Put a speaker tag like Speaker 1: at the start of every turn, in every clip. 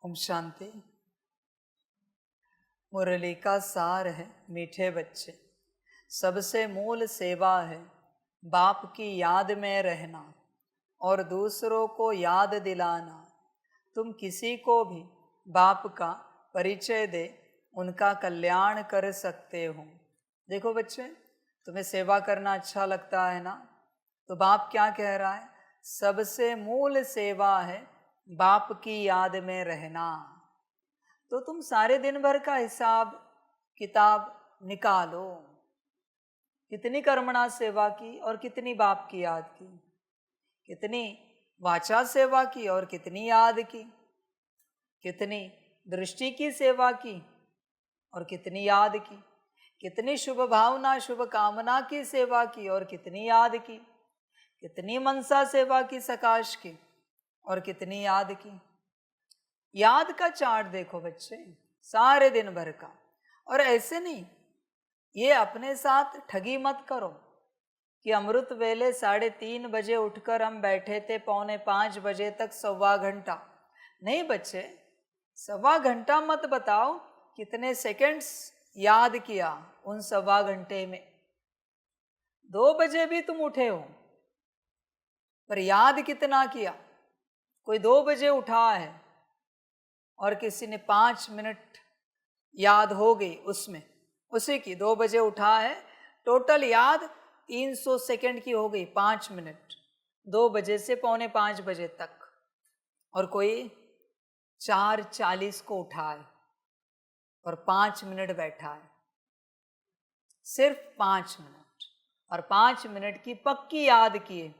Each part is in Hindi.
Speaker 1: ओम शांति। मुरली का सार है मीठे बच्चे, सबसे मूल सेवा है बाप की याद में रहना और दूसरों को याद दिलाना। तुम किसी को भी बाप का परिचय दे, उनका कल्याण कर सकते हो। देखो बच्चे, तुम्हें सेवा करना अच्छा लगता है ना, तो बाप क्या कह रहा है? सबसे मूल सेवा है बाप की याद में रहना। तो तुम सारे दिन भर का हिसाब किताब निकालो, कितनी कर्मणा सेवा की और कितनी बाप की याद की, कितनी वाचा सेवा की और कितनी याद की, कितनी दृष्टि की सेवा की और कितनी याद की, कितनी शुभ भावना शुभ कामना की सेवा की और कितनी याद की, कितनी मनसा सेवा की सकाश की और कितनी याद की। याद का चार्ट देखो बच्चे, सारे दिन भर का। और ऐसे नहीं, ये अपने साथ ठगी मत करो कि अमृत वेले 3:30 बजे उठकर हम बैठे थे 4:45 बजे तक 1.25 घंटा। नहीं बच्चे, 1.25 घंटा मत बताओ, कितने सेकंड्स याद किया उन 1.25 घंटे में। 2 बजे भी तुम उठे हो, पर याद कितना किया? कोई 2 बजे उठा है और किसी ने 5 मिनट याद हो गई उसमें, उसी की 2 बजे उठा है, टोटल याद 300 सेकंड की हो गई, 5 मिनट, 2 बजे से 4:45 बजे तक। और कोई 4:40 को उठा है और 5 मिनट बैठा है, सिर्फ 5 मिनट, और 5 मिनट की पक्की याद किए।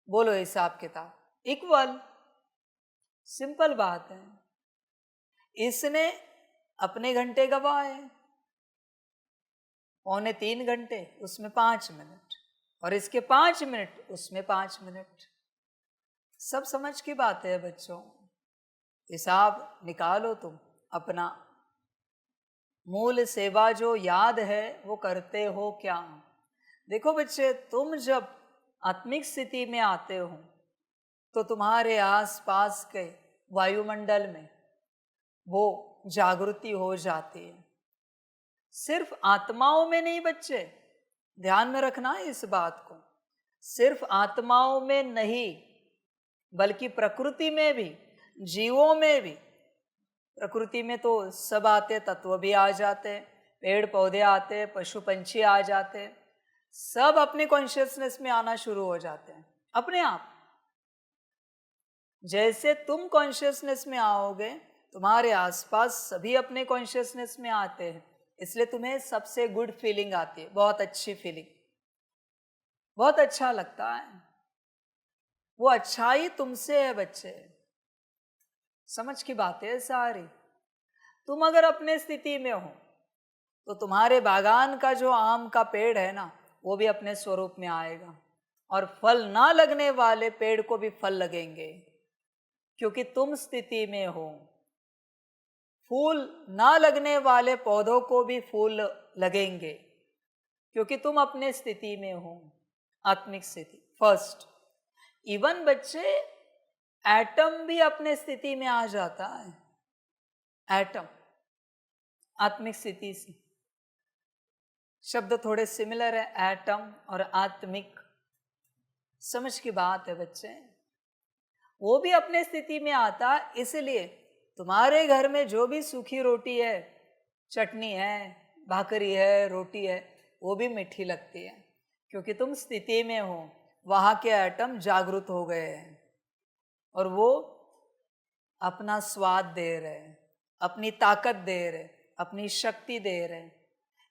Speaker 1: बोलो हिसाब किताब इक्वल, सिंपल बात है। इसने अपने घंटे गवाए 2.25 घंटे, उसमें 5 मिनट, और इसके 5 मिनट, उसमें 5 मिनट। सब समझ की बात है बच्चों, हिसाब निकालो तुम अपना। मूल सेवा जो याद है वो करते हो क्या? देखो बच्चे, तुम जब आत्मिक स्थिति में आते हो तो तुम्हारे आसपास के वायुमंडल में वो जागृति हो जाती है। सिर्फ आत्माओं में नहीं बच्चे, ध्यान में रखना है इस बात को। सिर्फ आत्माओं में नहीं, बल्कि प्रकृति में भी, जीवों में भी। प्रकृति में तो सब आते, तत्व भी आ जाते, पेड़ पौधे आते, पशु पंछी आ जाते, सब अपने कॉन्शियसनेस में आना शुरू हो जाते हैं अपने आप। जैसे तुम कॉन्शियसनेस में आओगे, तुम्हारे आसपास सभी अपने कॉन्शियसनेस में आते हैं, इसलिए तुम्हें सबसे गुड फीलिंग आती है, बहुत अच्छी फीलिंग, बहुत अच्छा लगता है। वो अच्छाई तुमसे है बच्चे, समझ की बात है सारी। तुम अगर अपने स्थिति में हो तो तुम्हारे बागान का जो आम का पेड़ है ना, वो भी अपने स्वरूप में आएगा, और फल ना लगने वाले पेड़ को भी फल लगेंगे, क्योंकि तुम स्थिति में हो। फूल ना लगने वाले पौधों को भी फूल लगेंगे, क्योंकि तुम अपने स्थिति में हो, आत्मिक स्थिति फर्स्ट। इवन बच्चे, एटम भी अपने स्थिति में आ जाता है, एटम आत्मिक स्थिति से। शब्द थोड़े सिमिलर है, एटम और आत्मिक, समझ की बात है बच्चे। वो भी अपने स्थिति में आता, इसलिए तुम्हारे घर में जो भी सूखी रोटी है, चटनी है, भाकरी है, रोटी है, वो भी मीठी लगती है, क्योंकि तुम स्थिति में हो, वहाँ के एटम जागृत हो गए हैं और वो अपना स्वाद दे रहे हैं, अपनी ताकत दे रहे हैं, अपनी शक्ति दे रहे हैं।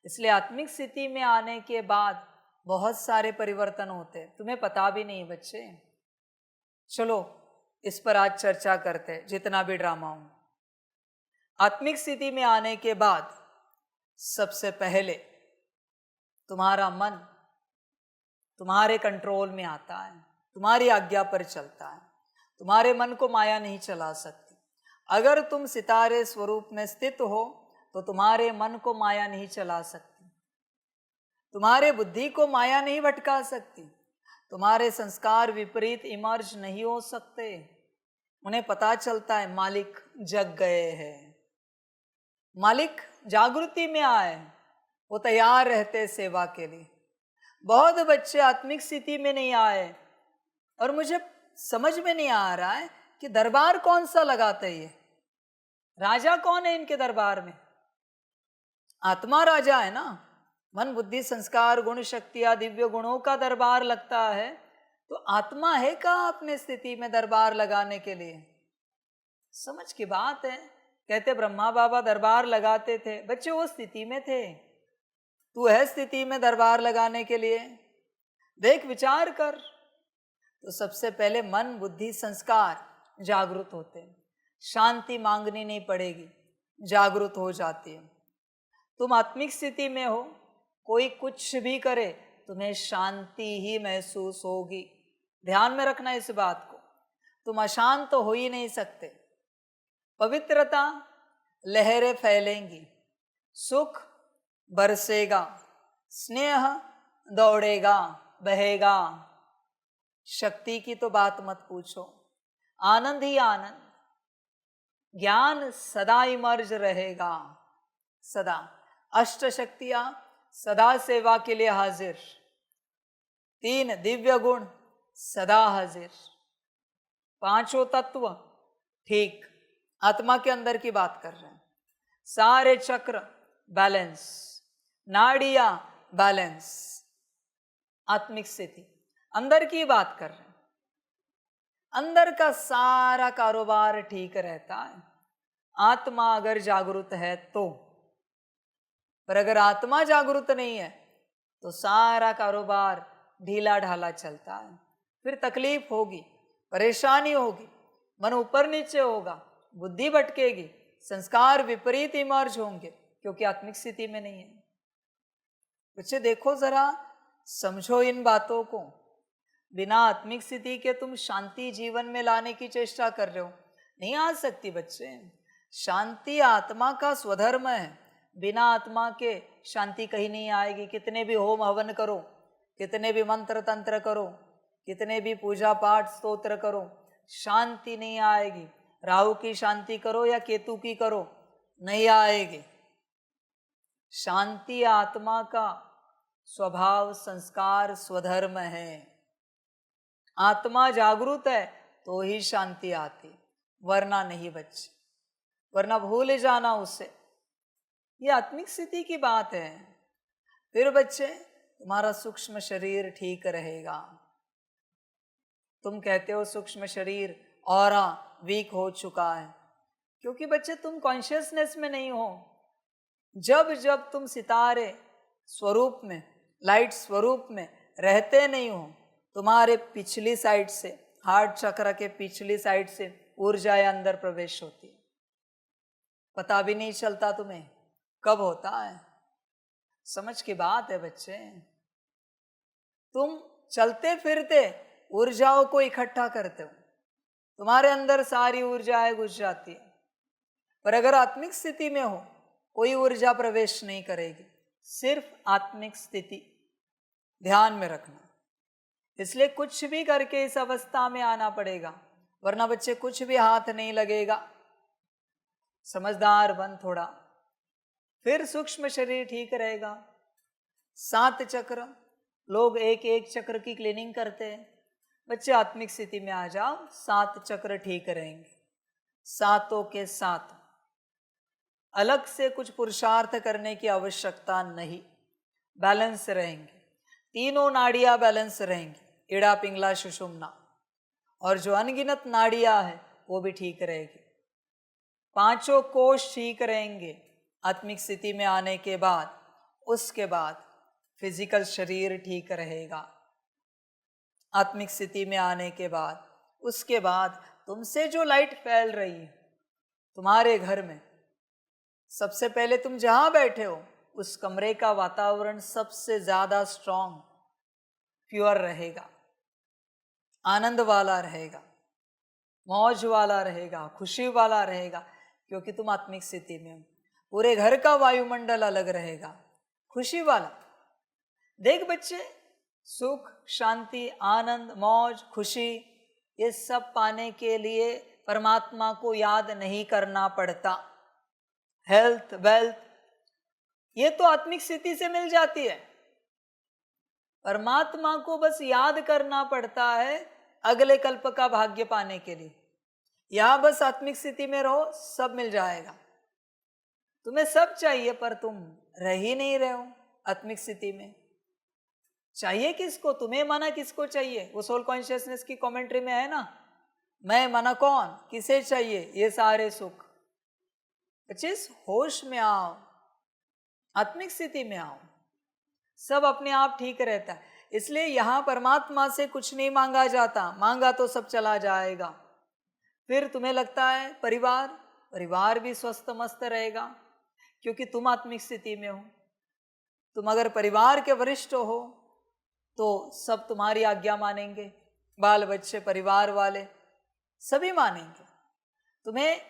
Speaker 1: इसलिए आत्मिक स्थिति में आने के बाद बहुत सारे परिवर्तन होते हैं, तुम्हें पता भी नहीं बच्चे। चलो इस पर आज चर्चा करते हैं, जितना भी ड्रामा हो। आत्मिक स्थिति में आने के बाद सबसे पहले तुम्हारा मन तुम्हारे कंट्रोल में आता है, तुम्हारी आज्ञा पर चलता है। तुम्हारे मन को माया नहीं चला सकती। अगर तुम सितारे स्वरूप में स्थित हो तो तुम्हारे मन को माया नहीं चला सकती, तुम्हारे बुद्धि को माया नहीं भटका सकती, तुम्हारे संस्कार विपरीत इमर्ज नहीं हो सकते, उन्हें पता चलता है मालिक जग गए हैं, मालिक जागृति में आए, वो तैयार रहते सेवा के लिए। बहुत बच्चे आत्मिक स्थिति में नहीं आए और मुझे समझ में नहीं आ रहा है कि दरबार कौन सा लगाते ये, राजा कौन है इनके दरबार में? आत्मा राजा है ना। मन बुद्धि संस्कार गुण शक्तियां दिव्य गुणों का दरबार लगता है, तो आत्मा है कहाँ अपने स्थिति में दरबार लगाने के लिए? समझ की बात है। कहते ब्रह्मा बाबा दरबार लगाते थे, बच्चे वो स्थिति में थे, तू है स्थिति में दरबार लगाने के लिए? देख विचार कर। तो सबसे पहले मन बुद्धि संस्कार जागृत होते हैं, शांति मांगनी नहीं पड़ेगी, जागृत हो जाती है। तुम आत्मिक स्थिति में हो, कोई कुछ भी करे तुम्हें शांति ही महसूस होगी। ध्यान में रखना इस बात को, तुम अशांत तो हो ही नहीं सकते। पवित्रता लहरें फैलेंगी, सुख बरसेगा, स्नेह दौड़ेगा बहेगा। शक्ति की तो बात मत पूछो, आनंद ही आनंद, ज्ञान सदा इमर्ज रहेगा, सदा। अष्ट शक्तियां सदा सेवा के लिए हाजिर, 3 दिव्य गुण सदा हाजिर, 5 तत्व ठीक आत्मा के अंदर की बात कर रहे हैं। सारे चक्र बैलेंस, नाड़ियां बैलेंस, आत्मिक स्थिति अंदर की बात कर रहे हैं। अंदर का सारा कारोबार ठीक रहता है, आत्मा अगर जागृत है तो। पर अगर आत्मा जागृत नहीं है तो सारा कारोबार ढीला ढाला चलता है, फिर तकलीफ होगी, परेशानी होगी, मन ऊपर नीचे होगा, बुद्धि भटकेगी, संस्कार विपरीत इमर्ज होंगे, क्योंकि आत्मिक स्थिति में नहीं है। बच्चे देखो जरा, समझो इन बातों को। बिना आत्मिक स्थिति के तुम शांति जीवन में लाने की चेष्टा कर रहे हो, नहीं आ सकती बच्चे। शांति आत्मा का स्वधर्म है, बिना आत्मा के शांति कहीं नहीं आएगी। कितने भी होम हवन करो, कितने भी मंत्र तंत्र करो, कितने भी पूजा पाठ स्तोत्र करो, शांति नहीं आएगी। राहु की शांति करो या केतु की करो, नहीं आएगी। शांति आत्मा का स्वभाव संस्कार स्वधर्म है। आत्मा जागृत है तो ही शांति आती, वरना नहीं बच्चे, वरना भूल जाना उसे। ये आत्मिक स्थिति की बात है। फिर बच्चे तुम्हारा सूक्ष्म शरीर ठीक रहेगा। तुम कहते हो सूक्ष्म शरीर ऑरा वीक हो चुका है, क्योंकि बच्चे तुम कॉन्शियसनेस में नहीं हो। जब जब तुम सितारे स्वरूप में, लाइट स्वरूप में रहते नहीं हो, तुम्हारे पिछली साइड से, हार्ट चक्र के पिछली साइड से ऊर्जाएं अंदर प्रवेश होती है, पता भी नहीं चलता तुम्हें कब होता है। समझ की बात है बच्चे। तुम चलते फिरते ऊर्जाओं को इकट्ठा करते हो, तुम्हारे अंदर सारी ऊर्जाएं घुस जाती है, पर अगर आत्मिक स्थिति में हो कोई ऊर्जा प्रवेश नहीं करेगी, सिर्फ आत्मिक स्थिति। ध्यान में रखना। इसलिए कुछ भी करके इस अवस्था में आना पड़ेगा, वरना बच्चे कुछ भी हाथ नहीं लगेगा। समझदार बन थोड़ा, फिर सूक्ष्म शरीर ठीक रहेगा। 7 चक्र, लोग एक एक चक्र की क्लीनिंग करते हैं। बच्चे आत्मिक स्थिति में आ जाओ, 7 चक्र ठीक रहेंगे, सातों के साथ। अलग से कुछ पुरुषार्थ करने की आवश्यकता नहीं, बैलेंस रहेंगे। तीनों नाड़ियां बैलेंस रहेंगी, इड़ा पिंगला सुषुम्ना, और जो अनगिनत नाड़ियां है वो भी ठीक रहेगी। 5 कोष ठीक रहेंगे आत्मिक स्थिति में आने के बाद। उसके बाद फिजिकल शरीर ठीक रहेगा आत्मिक स्थिति में आने के बाद। उसके बाद तुमसे जो लाइट फैल रही है तुम्हारे घर में, सबसे पहले तुम जहां बैठे हो उस कमरे का वातावरण सबसे ज्यादा स्ट्रांग, प्योर रहेगा, आनंद वाला रहेगा, मौज वाला रहेगा, खुशी वाला रहेगा, क्योंकि तुम आत्मिक स्थिति में हो। पूरे घर का वायुमंडल अलग रहेगा, खुशी वाला। देख बच्चे, सुख शांति आनंद मौज खुशी, ये सब पाने के लिए परमात्मा को याद नहीं करना पड़ता। हेल्थ, वेल्थ, ये तो आत्मिक स्थिति से मिल जाती है। परमात्मा को बस याद करना पड़ता है अगले कल्प का भाग्य पाने के लिए। यहां बस आत्मिक स्थिति में रहो, सब मिल जाएगा। तुम्हें सब चाहिए पर तुम रह ही नहीं रहे हो आत्मिक स्थिति में। चाहिए किसको? तुम्हें माना किसको चाहिए? वो सोल कॉन्शियसनेस की कमेंट्री में है ना, मैं माना कौन, किसे चाहिए ये सारे सुख। बच्चे होश में आओ, आत्मिक स्थिति में आओ, सब अपने आप ठीक रहता है। इसलिए यहां परमात्मा से कुछ नहीं मांगा जाता, मांगा तो सब चला जाएगा। फिर तुम्हें लगता है परिवार भी स्वस्थ मस्त रहेगा क्योंकि तुम आत्मिक स्थिति में हो। तुम अगर परिवार के वरिष्ठ हो तो सब तुम्हारी आज्ञा मानेंगे, बाल बच्चे, परिवार वाले सभी मानेंगे। तुम्हें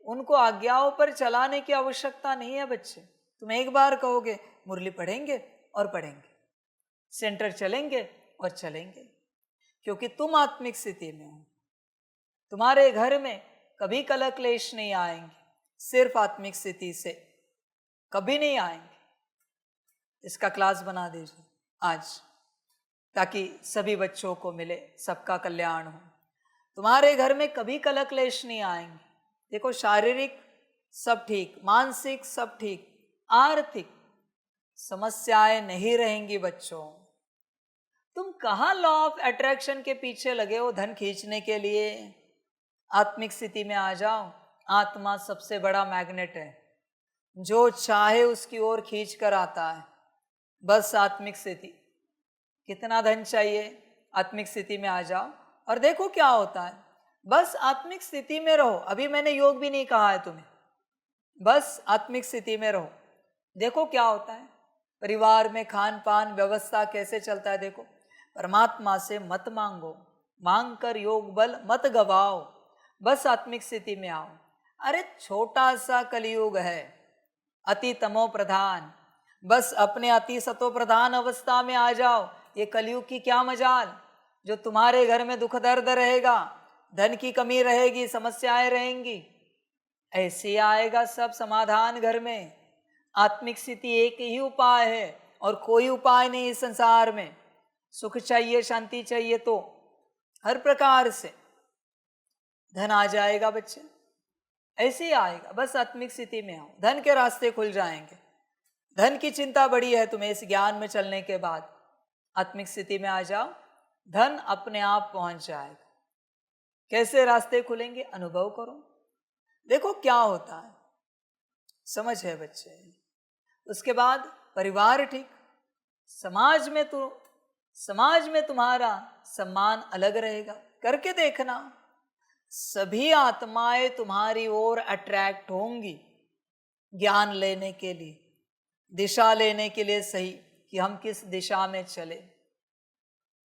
Speaker 1: उनको आज्ञाओं पर चलाने की आवश्यकता नहीं है बच्चे। तुम एक बार कहोगे मुरली पढ़ेंगे और पढ़ेंगे, सेंटर चलेंगे और चलेंगे, क्योंकि तुम आत्मिक स्थिति में हो। तुम्हारे घर में कभी कलह क्लेश नहीं आएंगे, सिर्फ आत्मिक स्थिति से कभी नहीं आएंगे। इसका क्लास बना दीजिए आज, ताकि सभी बच्चों को मिले, सबका कल्याण हो। तुम्हारे घर में कभी कलह क्लेश नहीं आएंगे। देखो, शारीरिक सब ठीक, मानसिक सब ठीक, आर्थिक समस्याएं नहीं रहेंगी बच्चों। तुम कहाँ लॉ ऑफ अट्रैक्शन के पीछे लगे हो धन खींचने के लिए? आत्मिक स्थिति में आ जाओ। आत्मा सबसे बड़ा मैग्नेट है, जो चाहे उसकी ओर खींच कर आता है। बस आत्मिक स्थिति, कितना धन चाहिए, आत्मिक स्थिति में आ जाओ और देखो क्या होता है। बस आत्मिक स्थिति में रहो। अभी मैंने योग भी नहीं कहा है तुम्हें, बस आत्मिक स्थिति में रहो, देखो क्या होता है। परिवार में खान पान व्यवस्था कैसे चलता है देखो। परमात्मा से मत मांगो, मांग कर योग बल मत गवाओ, बस आत्मिक स्थिति में आओ। अरे छोटा सा कलयुग है, अति तमो प्रधान, बस अपने अति सतो प्रधान अवस्था में आ जाओ। ये कलयुग की क्या मजाल, जो तुम्हारे घर में दुख दर्द रहेगा, धन की कमी रहेगी, समस्याएं रहेंगी, ऐसे आएगा सब समाधान घर में। आत्मिक स्थिति एक ही उपाय है और कोई उपाय नहीं इस संसार में। सुख चाहिए, शांति चाहिए तो हर प्रकार से धन आ जाएगा बच्चे, ऐसे ही आएगा। बस आत्मिक स्थिति में आओ, धन के रास्ते खुल जाएंगे। धन की चिंता बड़ी है तुम्हें इस ज्ञान में चलने के बाद। आत्मिक स्थिति में आ जाओ, धन अपने आप पहुंच जाएगा। कैसे रास्ते खुलेंगे, अनुभव करो, देखो क्या होता है। समझ है बच्चे? उसके बाद परिवार ठीक, समाज में तुम्हारा सम्मान अलग रहेगा। करके देखना, सभी आत्माएं तुम्हारी ओर अट्रैक्ट होंगी ज्ञान लेने के लिए, दिशा लेने के लिए सही, कि हम किस दिशा में चले।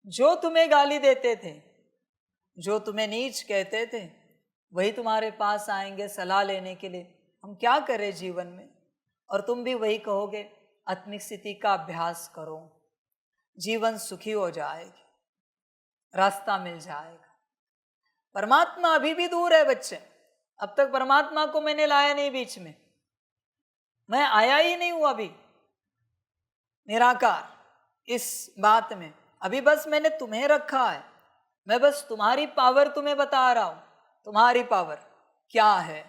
Speaker 1: जो तुम्हें गाली देते थे, जो तुम्हें नीच कहते थे, वही तुम्हारे पास आएंगे सलाह लेने के लिए, हम क्या करें जीवन में। और तुम भी वही कहोगे, आत्मिक स्थिति का अभ्यास करो, जीवन सुखी हो जाएगी, रास्ता मिल जाएगा। परमात्मा अभी भी दूर है बच्चे। अब तक परमात्मा को मैंने लाया नहीं बीच में, मैं आया ही नहीं हूं अभी निराकार इस बात में। अभी बस मैंने तुम्हें रखा है, मैं बस तुम्हारी पावर तुम्हें बता रहा हूं, तुम्हारी पावर क्या है।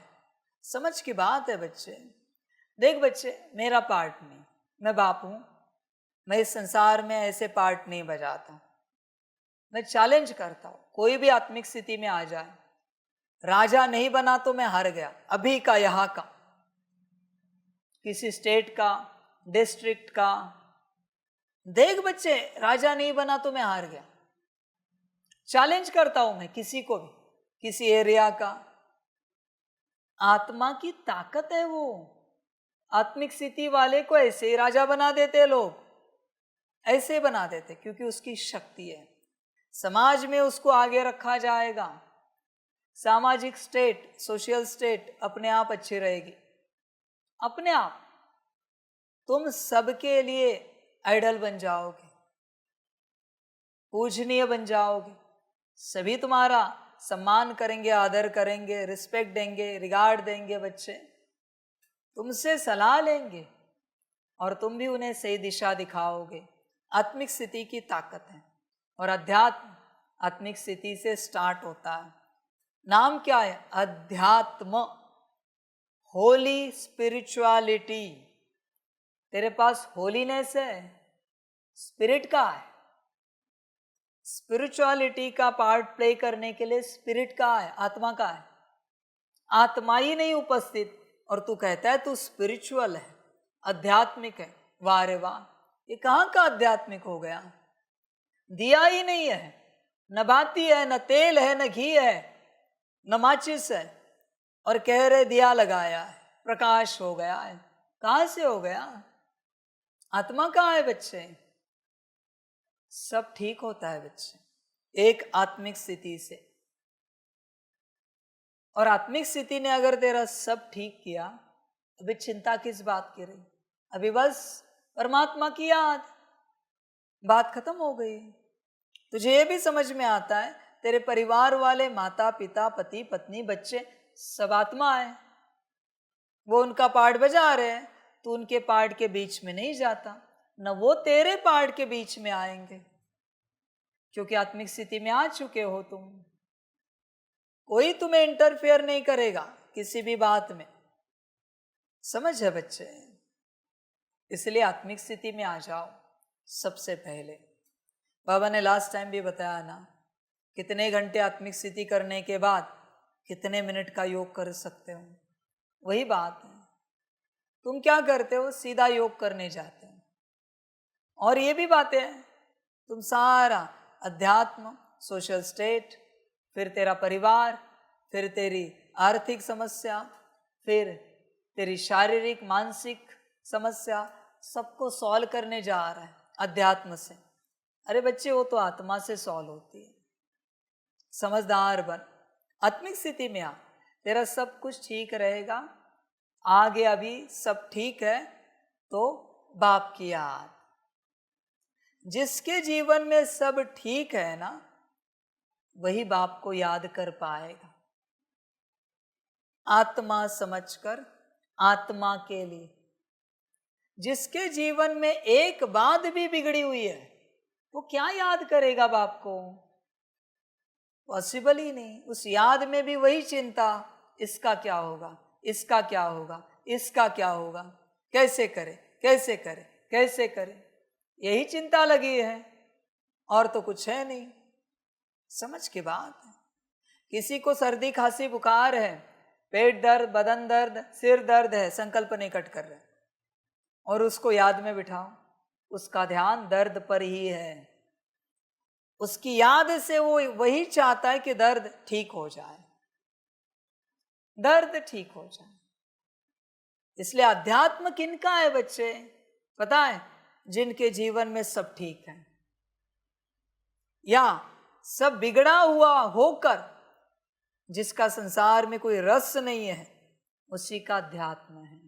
Speaker 1: समझ की बात है बच्चे। देख बच्चे, मेरा पार्ट नहीं, मैं बाप हूं, मैं इस संसार में ऐसे पार्ट नहीं बजाता। मैं चैलेंज करता हूं, कोई भी आत्मिक स्थिति में आ जाए, राजा नहीं बना तो मैं हार गया, अभी का, यहां का, किसी स्टेट का, डिस्ट्रिक्ट का। देख बच्चे, राजा नहीं बना तो मैं हार गया। चैलेंज करता हूं मैं किसी को भी, किसी एरिया का। आत्मा की ताकत है वो। आत्मिक स्थिति वाले को ऐसे ही राजा बना देते लोग, ऐसे बना देते, क्योंकि उसकी शक्ति है। समाज में उसको आगे रखा जाएगा, सामाजिक स्टेट, सोशल स्टेट अपने आप अच्छी रहेगी, अपने आप। तुम सबके लिए आइडल बन जाओगे, पूजनीय बन जाओगे, सभी तुम्हारा सम्मान करेंगे, आदर करेंगे, रिस्पेक्ट देंगे, रिगार्ड देंगे। बच्चे तुमसे सलाह लेंगे और तुम भी उन्हें सही दिशा दिखाओगे। आत्मिक स्थिति की ताकत है। और अध्यात्म आत्मिक स्थिति से स्टार्ट होता है। नाम क्या है? अध्यात्म, होली स्पिरिचुअलिटी। तेरे पास होलीनेस है, स्पिरिट का है। स्पिरिचुअलिटी का पार्ट प्ले करने के लिए स्पिरिट का है, आत्मा का है। आत्मा ही नहीं उपस्थित और तू कहता है तू स्पिरिचुअल है, आध्यात्मिक है। वाह रे वाह, ये कहाँ का आध्यात्मिक हो गया? दिया ही नहीं है, न बाती है, न तेल है, न घी है, न माचिस है, और कह रहे दिया लगाया है, प्रकाश हो गया है। कहाँ से हो गया? आत्मा कहाँ है बच्चे? सब ठीक होता है बच्चे एक आत्मिक स्थिति से। और आत्मिक स्थिति ने अगर तेरा सब ठीक किया, अभी चिंता किस बात की रही? अभी बस परमात्मा की याद, बात खत्म हो गई। तुझे ये भी समझ में आता है तेरे परिवार वाले, माता पिता, पति पत्नी, बच्चे, सब आत्मा है। वो उनका पार्ट बजा रहे हैं, तू उनके पार्ट के बीच में नहीं जाता, न वो तेरे पार्ट के बीच में आएंगे, क्योंकि आत्मिक स्थिति में आ चुके हो तुम। कोई तुम्हें इंटरफेयर नहीं करेगा किसी भी बात में। समझ है बच्चे? इसलिए आत्मिक स्थिति में आ जाओ सबसे पहले। बाबा ने लास्ट टाइम भी बताया ना, कितने घंटे आत्मिक स्थिति करने के बाद कितने मिनट का योग कर सकते हो। वही बात है, तुम क्या करते हो? सीधा योग करने जाते हो। और ये भी बातें हैं, तुम सारा अध्यात्म, सोशल स्टेट, फिर तेरा परिवार, फिर तेरी आर्थिक समस्या, फिर तेरी शारीरिक मानसिक समस्या, सबको सॉल्व करने जा रहा है अध्यात्म से। अरे बच्चे, वो तो आत्मा से सॉल्व होती है। समझदार बन, आत्मिक स्थिति में आ, तेरा सब कुछ ठीक रहेगा। आगे अभी सब ठीक है तो बाप की याद। जिसके जीवन में सब ठीक है ना, वही बाप को याद कर पाएगा। आत्मा समझकर, आत्मा के लिए। जिसके जीवन में एक बात भी बिगड़ी हुई है, वो क्या याद करेगा बाप को? पॉसिबल ही नहीं। उस याद में भी वही चिंता, इसका क्या होगा, इसका क्या होगा, इसका क्या होगा, कैसे करे, कैसे करे, कैसे करे, यही चिंता लगी है, और तो कुछ है नहीं। समझ के बात है। किसी को सर्दी खांसी बुखार है, पेट दर्द, बदन दर्द, सिर दर्द है, संकल्प नहीं कट कर रहे, और उसको याद में बिठाओ, उसका ध्यान दर्द पर ही है। उसकी याद से वो वही चाहता है कि दर्द ठीक हो जाए, दर्द ठीक हो जाए। इसलिए अध्यात्म किनका है बच्चे? पता है? जिनके जीवन में सब ठीक है, या सब बिगड़ा हुआ होकर जिसका संसार में कोई रस नहीं है, उसी का अध्यात्म है।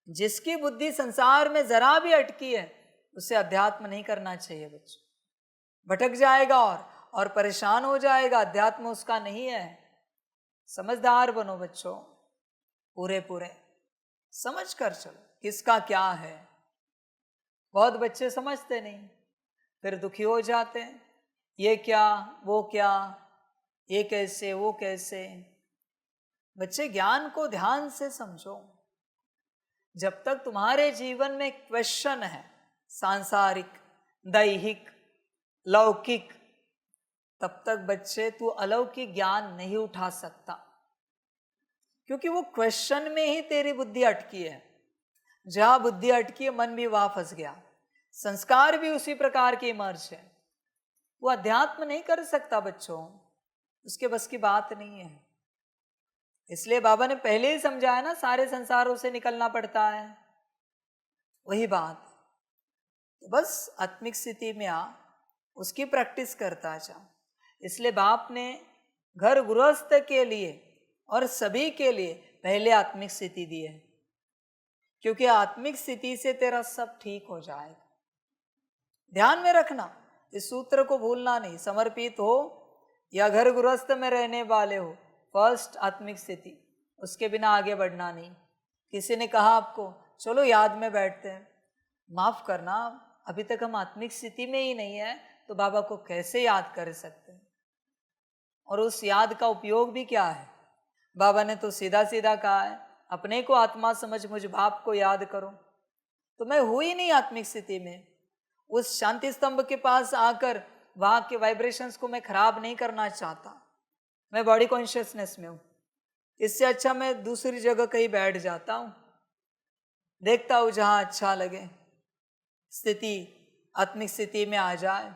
Speaker 1: जिसकी बुद्धि संसार में जरा भी अटकी है, उसे अध्यात्म नहीं करना चाहिए बच्चों। भटक जाएगा और परेशान हो जाएगा। अध्यात्म उसका नहीं है। समझदार बनो बच्चों, पूरे पूरे समझ कर चलो किसका क्या है। बहुत बच्चे समझते नहीं, फिर दुखी हो जाते हैं, ये क्या, वो क्या, ये कैसे, वो कैसे। बच्चे, ज्ञान को ध्यान से समझो। जब तक तुम्हारे जीवन में क्वेश्चन है, सांसारिक, दैहिक, लौकिक, तब तक बच्चे तू अलौकिक ज्ञान नहीं उठा सकता, क्योंकि वो क्वेश्चन में ही तेरी बुद्धि अटकी है। जहां बुद्धि अटकी है, मन भी वहां फंस गया, संस्कार भी उसी प्रकार के इमर्ज है। वो अध्यात्म नहीं कर सकता बच्चों, उसके बस की बात नहीं है। इसलिए बाबा ने पहले ही समझाया ना, सारे संसारों से निकलना पड़ता है। वही बात। तो बस आत्मिक स्थिति में आ, उसकी प्रैक्टिस करता जा। इसलिए बाप ने घर गृहस्थ के लिए और सभी के लिए पहले आत्मिक स्थिति दी है, क्योंकि आत्मिक स्थिति से तेरा सब ठीक हो जाएगा। ध्यान में रखना, इस सूत्र को भूलना नहीं। समर्पित हो या घर गृहस्थ में रहने वाले हो, फर्स्ट आत्मिक स्थिति, उसके बिना आगे बढ़ना नहीं। किसी ने कहा आपको चलो याद में बैठते हैं, माफ करना, अभी तक हम आत्मिक स्थिति में ही नहीं है तो बाबा को कैसे याद कर सकते हैं? और उस याद का उपयोग भी क्या है? बाबा ने तो सीधा सीधा कहा है, अपने को आत्मा समझ मुझ बाप को याद करो। तो मैं हूं ही नहीं आत्मिक स्थिति में। उस शांति स्तंभ के पास आकर वहां के वाइब्रेशंस को मैं खराब नहीं करना चाहता। मैं बॉडी कॉन्शियसनेस में हूं। इससे अच्छा मैं दूसरी जगह कहीं बैठ जाता हूं, देखता हूं जहां अच्छा लगे, स्थिति आत्मिक स्थिति में आ जाए,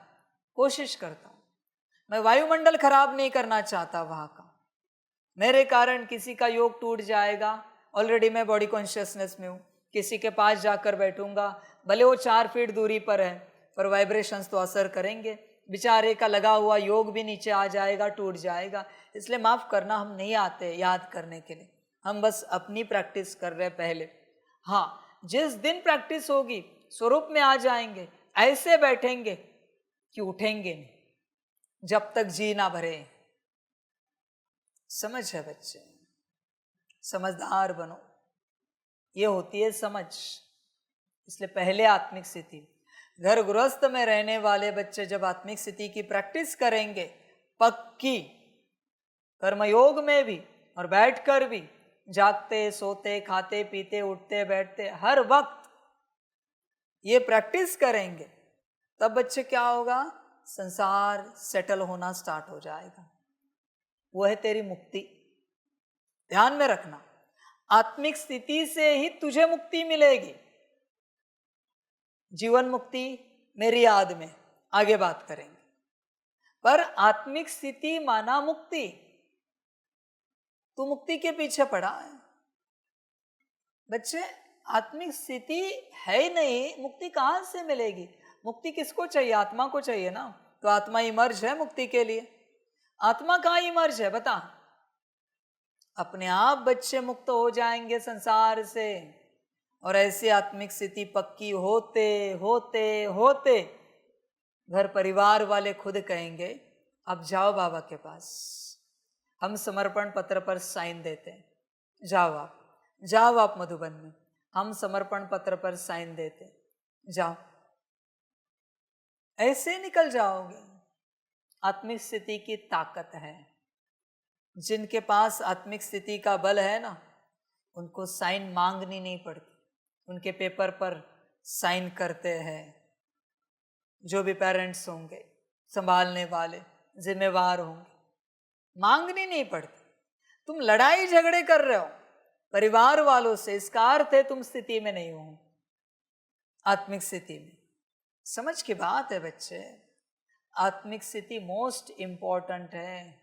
Speaker 1: कोशिश करता हूं। मैं वायुमंडल खराब नहीं करना चाहता वहां का। मेरे कारण किसी का योग टूट जाएगा, ऑलरेडी मैं बॉडी कॉन्शियसनेस में हूं। किसी के पास जाकर बैठूंगा, भले वो 4 फीट दूरी पर है, पर वाइब्रेशंस तो असर करेंगे। बेचारे का लगा हुआ योग भी नीचे आ जाएगा, टूट जाएगा। इसलिए माफ करना, हम नहीं आते याद करने के लिए, हम बस अपनी प्रैक्टिस कर रहे पहले। हाँ, जिस दिन प्रैक्टिस होगी स्वरूप में आ जाएंगे, ऐसे बैठेंगे कि उठेंगे नहीं जब तक जी ना भरे। समझ है बच्चे? समझदार बनो, ये होती है समझ। इसलिए पहले आत्मिक स्थिति। घर गृहस्थ में रहने वाले बच्चे जब आत्मिक स्थिति की प्रैक्टिस करेंगे, पक्की, कर्मयोग में भी और बैठकर भी, जागते सोते खाते पीते उठते बैठते हर वक्त ये प्रैक्टिस करेंगे, तब बच्चे क्या होगा, संसार सेटल होना स्टार्ट हो जाएगा। वो है तेरी मुक्ति। ध्यान में रखना, आत्मिक स्थिति से ही तुझे मुक्ति मिलेगी। जीवन मुक्ति मेरी याद में आगे बात करेंगे, पर आत्मिक स्थिति माना मुक्ति। तू मुक्ति के पीछे पड़ा है बच्चे। आत्मिक स्थिति है ही नहीं, मुक्ति कहां से मिलेगी? मुक्ति किसको चाहिए? आत्मा को चाहिए ना। तो आत्मा इमर्ज है मुक्ति के लिए। आत्मा कहां इमर्ज है बता? अपने आप बच्चे मुक्त हो जाएंगे संसार से, और ऐसी आत्मिक स्थिति पक्की होते होते होते घर परिवार वाले खुद कहेंगे अब जाओ बाबा के पास, हम समर्पण पत्र पर साइन देते हैं, जाओ आप मधुबन में, हम समर्पण पत्र पर साइन देते, जाओ। ऐसे निकल जाओगे। आत्मिक स्थिति की ताकत है। जिनके पास आत्मिक स्थिति का बल है ना, उनको साइन मांगनी नहीं पड़ती, उनके पेपर पर साइन करते हैं। जो भी पेरेंट्स होंगे, संभालने वाले, जिम्मेवार होंगे, मांगनी नहीं पड़ती। तुम लड़ाई झगड़े कर रहे हो परिवार वालों से, इसका अर्थ है तुम स्थिति में नहीं हो, आत्मिक स्थिति में। समझ की बात है बच्चे, आत्मिक स्थिति मोस्ट इंपॉर्टेंट है।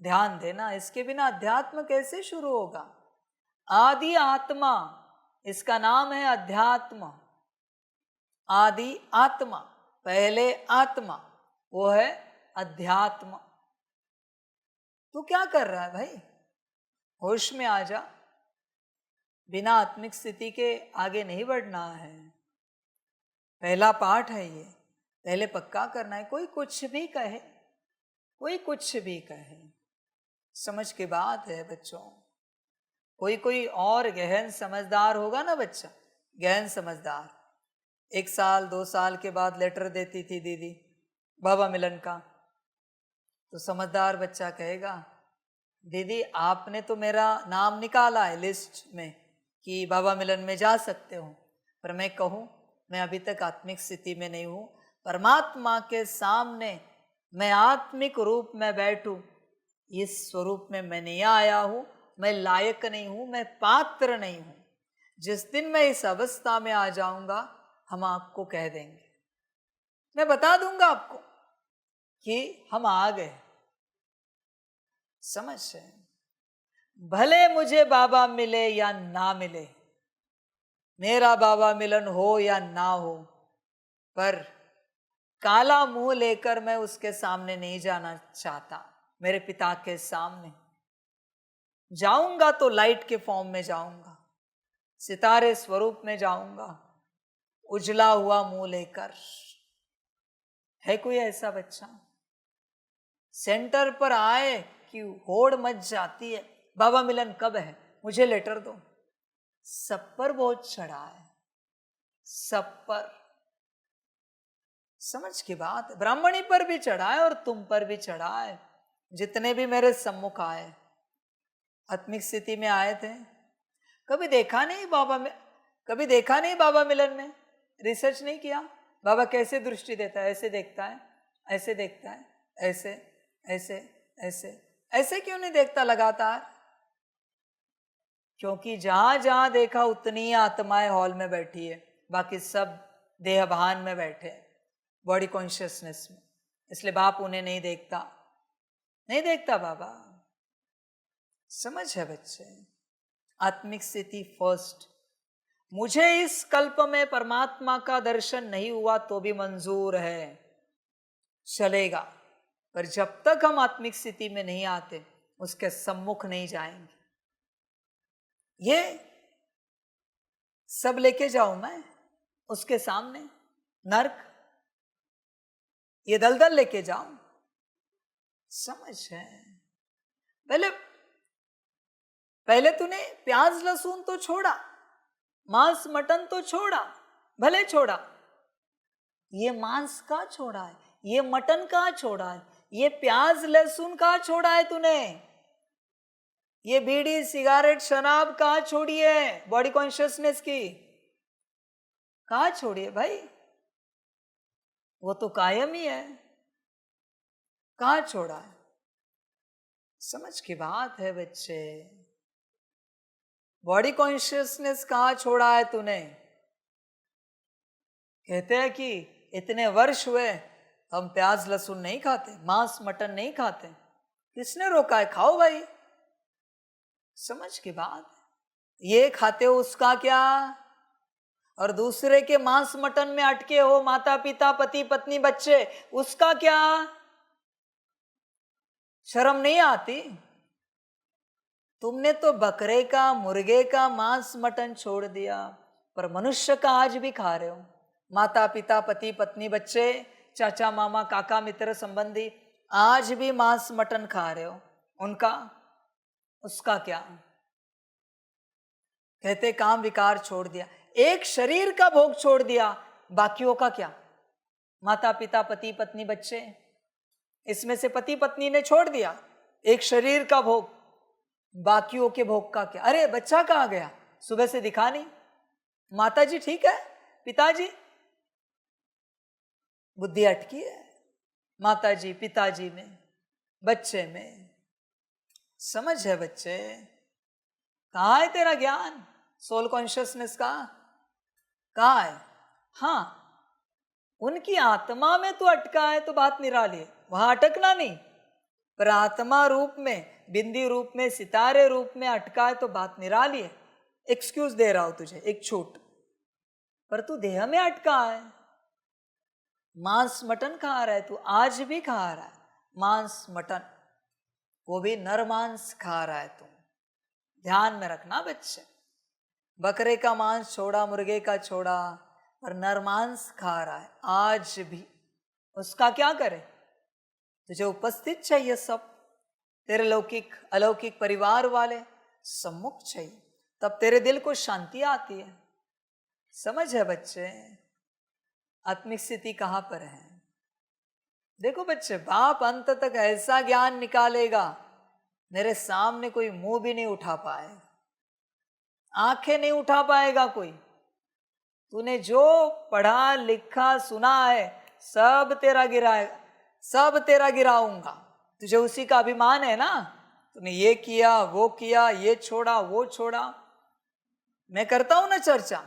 Speaker 1: ध्यान देना, इसके बिना अध्यात्म कैसे शुरू होगा? आदि आत्मा, इसका नाम है अध्यात्म। आदि आत्मा, पहले आत्मा, वो है अध्यात्म। तू क्या कर रहा है भाई? होश में आ जा। बिना आत्मिक स्थिति के आगे नहीं बढ़ना है। पहला पाठ है ये, पहले पक्का करना है। कोई कुछ भी कहे, कोई कुछ भी कहे, समझ की बात है बच्चों। कोई और गहन समझदार होगा ना बच्चा, गहन समझदार, 1 साल 2 साल के बाद लेटर देती थी दीदी बाबा मिलन का, तो समझदार बच्चा कहेगा दीदी आपने तो मेरा नाम निकाला है लिस्ट में कि बाबा मिलन में जा सकते हो, पर मैं कहूँ मैं अभी तक आत्मिक स्थिति में नहीं हूँ। परमात्मा के सामने मैं आत्मिक रूप में बैठूं, इस स्वरूप में मैं नहीं आया हूँ, मैं लायक नहीं हूँ, मैं पात्र नहीं हूँ। जिस दिन मैं इस अवस्था में आ जाऊंगा, हम आपको कह देंगे, मैं बता दूंगा आपको कि हम आ गए। समझ है? भले मुझे बाबा मिले या ना मिले, मेरा बाबा मिलन हो या ना हो, पर काला मुंह लेकर मैं उसके सामने नहीं जाना चाहता। मेरे पिता के सामने जाऊंगा तो लाइट के फॉर्म में जाऊंगा, सितारे स्वरूप में जाऊंगा, उजला हुआ मुंह लेकर। है कोई ऐसा बच्चा? सेंटर पर आए कि होड़ मच जाती है, बाबा मिलन कब है, मुझे लेटर दो। सब पर बोझ चढ़ा है, सब पर। समझ की बात है, ब्राह्मणी पर भी चढ़ा है और तुम पर भी चढ़ा है। जितने भी मेरे सम्मुख आए, आत्मिक स्थिति में आए थे, कभी देखा नहीं बाबा में, कभी देखा नहीं बाबा मिलन में, रिसर्च नहीं किया बाबा कैसे दृष्टि देता है, ऐसे देखता है, ऐसे देखता है, ऐसे ऐसे ऐसे ऐसे क्यों नहीं देखता लगातार? क्योंकि जहां जहां देखा उतनी आत्माएं हॉल में बैठी है, बाकी सब देहभान में बैठे, बॉडी कॉन्शियसनेस में। इसलिए बाप उन्हें नहीं देखता, नहीं देखता बाबा। समझ है बच्चे, आत्मिक स्थिति फर्स्ट। मुझे इस कल्प में परमात्मा का दर्शन नहीं हुआ तो भी मंजूर है, चलेगा, पर जब तक हम आत्मिक स्थिति में नहीं आते उसके सम्मुख नहीं जाएंगे। ये सब लेके जाऊं मैं उसके सामने, नर्क, ये दलदल लेके जाऊं? समझ है। पहले तूने प्याज लहसुन तो छोड़ा, मांस मटन तो छोड़ा, भले छोड़ा, ये मांस का छोड़ा है, ये मटन का छोड़ा है, ये प्याज लहसुन का छोड़ा है तूने, ये बीड़ी सिगारेट शराब कहाँ छोड़ी है, बॉडी कॉन्शियसनेस की कहाँ छोड़ी है भाई? वो तो कायम ही है, कहाँ छोड़ा है? समझ की बात है बच्चे, बॉडी कॉन्शियसनेस कहाँ छोड़ा है तूने? कहते हैं कि इतने वर्ष हुए हम प्याज लहसुन नहीं खाते, मांस मटन नहीं खाते, किसने रोका है? खाओ भाई। समझ की बात, ये खाते हो उसका क्या? और दूसरे के मांस मटन में अटके हो, माता पिता पति पत्नी बच्चे, उसका क्या? शर्म नहीं आती? तुमने तो बकरे का मुर्गे का मांस मटन छोड़ दिया, पर मनुष्य का आज भी खा रहे हो। माता पिता पति पत्नी बच्चे चाचा मामा काका मित्र संबंधी आज भी मांस मटन खा रहे हो, उनका उसका क्या? कहते काम विकार छोड़ दिया, एक शरीर का भोग छोड़ दिया, बाकियों का क्या? माता पिता पति पत्नी बच्चे, इसमें से पति पत्नी ने छोड़ दिया एक शरीर का भोग, बाकियों के भोग का क्या? अरे बच्चा कहाँ गया, सुबह से दिखा नहीं, माता जी ठीक है, पिताजी, बुद्धि अटकी है माता जी पिताजी में, बच्चे में। समझ है बच्चे, कहाँ है तेरा ज्ञान सोल कॉन्शियसनेस का, कहाँ है? हाँ, उनकी आत्मा में तो अटका है तो बात निराली है, वहां अटकना नहीं, पर आत्मा रूप में, बिंदी रूप में, सितारे रूप में अटका है तो बात निराली है। एक्सक्यूज दे रहा हूं तुझे, एक छूट, पर तू देह में अटका है, मांस मटन खा रहा है तू, आज भी खा रहा है मांस मटन, वो भी नर मांस खा रहा है तू। ध्यान में रखना बच्चे, बकरे का मांस छोड़ा, मुर्गे का छोड़ा, पर नर मांस खा रहा है आज भी, उसका क्या करे? तुझे उपस्थित चाहिए सब, तेरे लौकिक अलौकिक परिवार वाले सम्मुख चाहिए, तब तेरे दिल को शांति आती है। समझ है बच्चे, आत्मिक स्थिति कहाँ पर है? देखो बच्चे, बाप अंत तक ऐसा ज्ञान निकालेगा, मेरे सामने कोई मुंह भी नहीं उठा पाएगा, आंखें नहीं उठा पाएगा कोई। तूने जो पढ़ा लिखा सुना है सब तेरा गिराएगा, सब तेरा गिराऊंगा। तुझे उसी का अभिमान है ना, तूने ये किया वो किया, ये छोड़ा वो छोड़ा, मैं करता हूं ना चर्चा,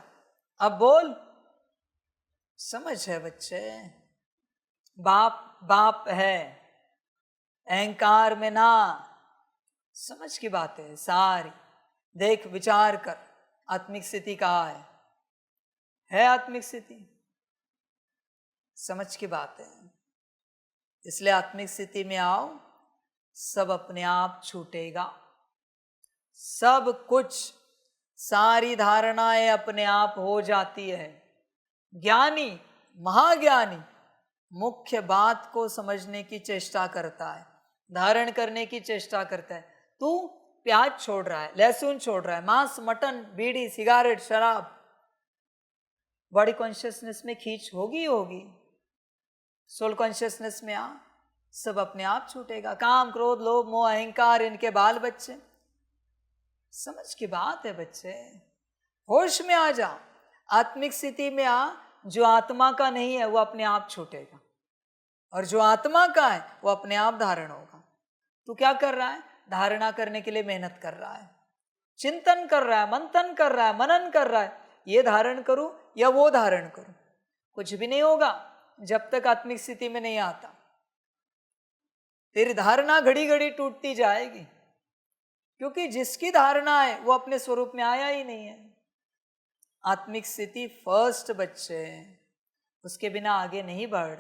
Speaker 1: अब बोल। समझ है बच्चे, बाप बाप है, अहंकार में ना। समझ की बात है सारी, देख विचार कर, आत्मिक स्थिति कहाँ है आत्मिक स्थिति? समझ की बात है, इसलिए आत्मिक स्थिति में आओ, सब अपने आप छूटेगा, सब कुछ, सारी धारणाएं अपने आप हो जाती है। ज्ञानी महाज्ञानी मुख्य बात को समझने की चेष्टा करता है, धारण करने की चेष्टा करता है। तू प्याज छोड़ रहा है, लहसुन छोड़ रहा है, मांस, मटन, बीड़ी, सिगारेट, शराब, बॉडी कॉन्शियसनेस में खींच होगी होगी। सोल कॉन्शियसनेस में आ, सब अपने आप छूटेगा। काम, क्रोध, लोभ, मोह, अहंकार, इनके बाल बच्चे। समझ की बात है बच्चे, होश में आ जा, आत्मिक स्थिति में आ। जो आत्मा का नहीं है वो अपने आप छूटेगा, और जो आत्मा का है वो अपने आप धारण होगा। तू क्या कर रहा है? धारणा करने के लिए मेहनत कर रहा है, चिंतन कर रहा है, मंथन कर रहा है, मनन कर रहा है, ये धारण करूं या वो धारण करूं। कुछ भी नहीं होगा जब तक आत्मिक स्थिति में नहीं आता। तेरी धारणा घड़ी घड़ी टूटती जाएगी, क्योंकि जिसकी धारणा है वो अपने स्वरूप में आया ही नहीं है। आत्मिक स्थिति फर्स्ट बच्चे, उसके बिना आगे नहीं बढ़।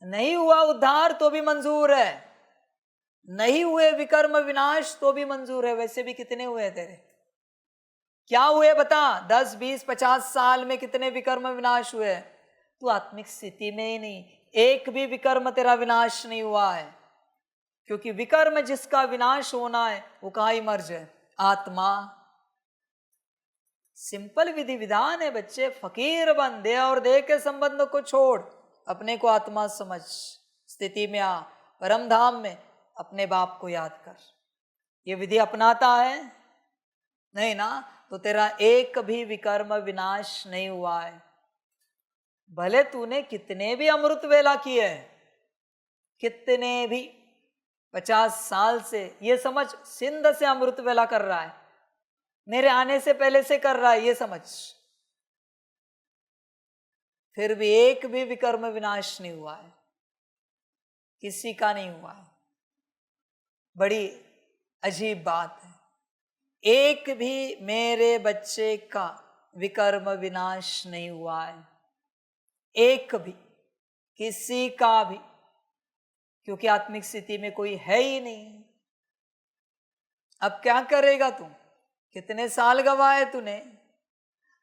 Speaker 1: नहीं हुआ उद्धार तो भी मंजूर है, नहीं हुए विकर्म विनाश तो भी मंजूर है। वैसे भी कितने हुए तेरे? क्या हुए बता? 10, 20, 50 साल में कितने विकर्म विनाश हुए? तू आत्मिक स्थिति में ही नहीं, एक भी विकर्म तेरा विनाश नहीं हुआ है। क्योंकि विकर्म जिसका विनाश होना है वो कहाँ ही मर्ज है? आत्मा। सिंपल विधि विधान है बच्चे। फकीर बन, देह और देह के संबंध को छोड़, अपने को आत्मा समझ, स्थिति में आ, परम धाम में अपने बाप को याद कर। ये विधि अपनाता है? नहीं ना, तो तेरा एक भी विकर्म विनाश नहीं हुआ है। भले तूने कितने भी अमृत वेला किए, कितने भी 50 साल से, ये समझ सिंध से अमृत वेला कर रहा है, मेरे आने से पहले से कर रहा है, ये समझ, फिर भी एक भी विकर्म विनाश नहीं हुआ है, किसी का नहीं हुआ है। बड़ी अजीब बात है, एक भी मेरे बच्चे का विकर्म विनाश नहीं हुआ है, एक भी, किसी का भी, क्योंकि आत्मिक स्थिति में कोई है ही नहीं। अब क्या करेगा तू? कितने साल गवाए तूने?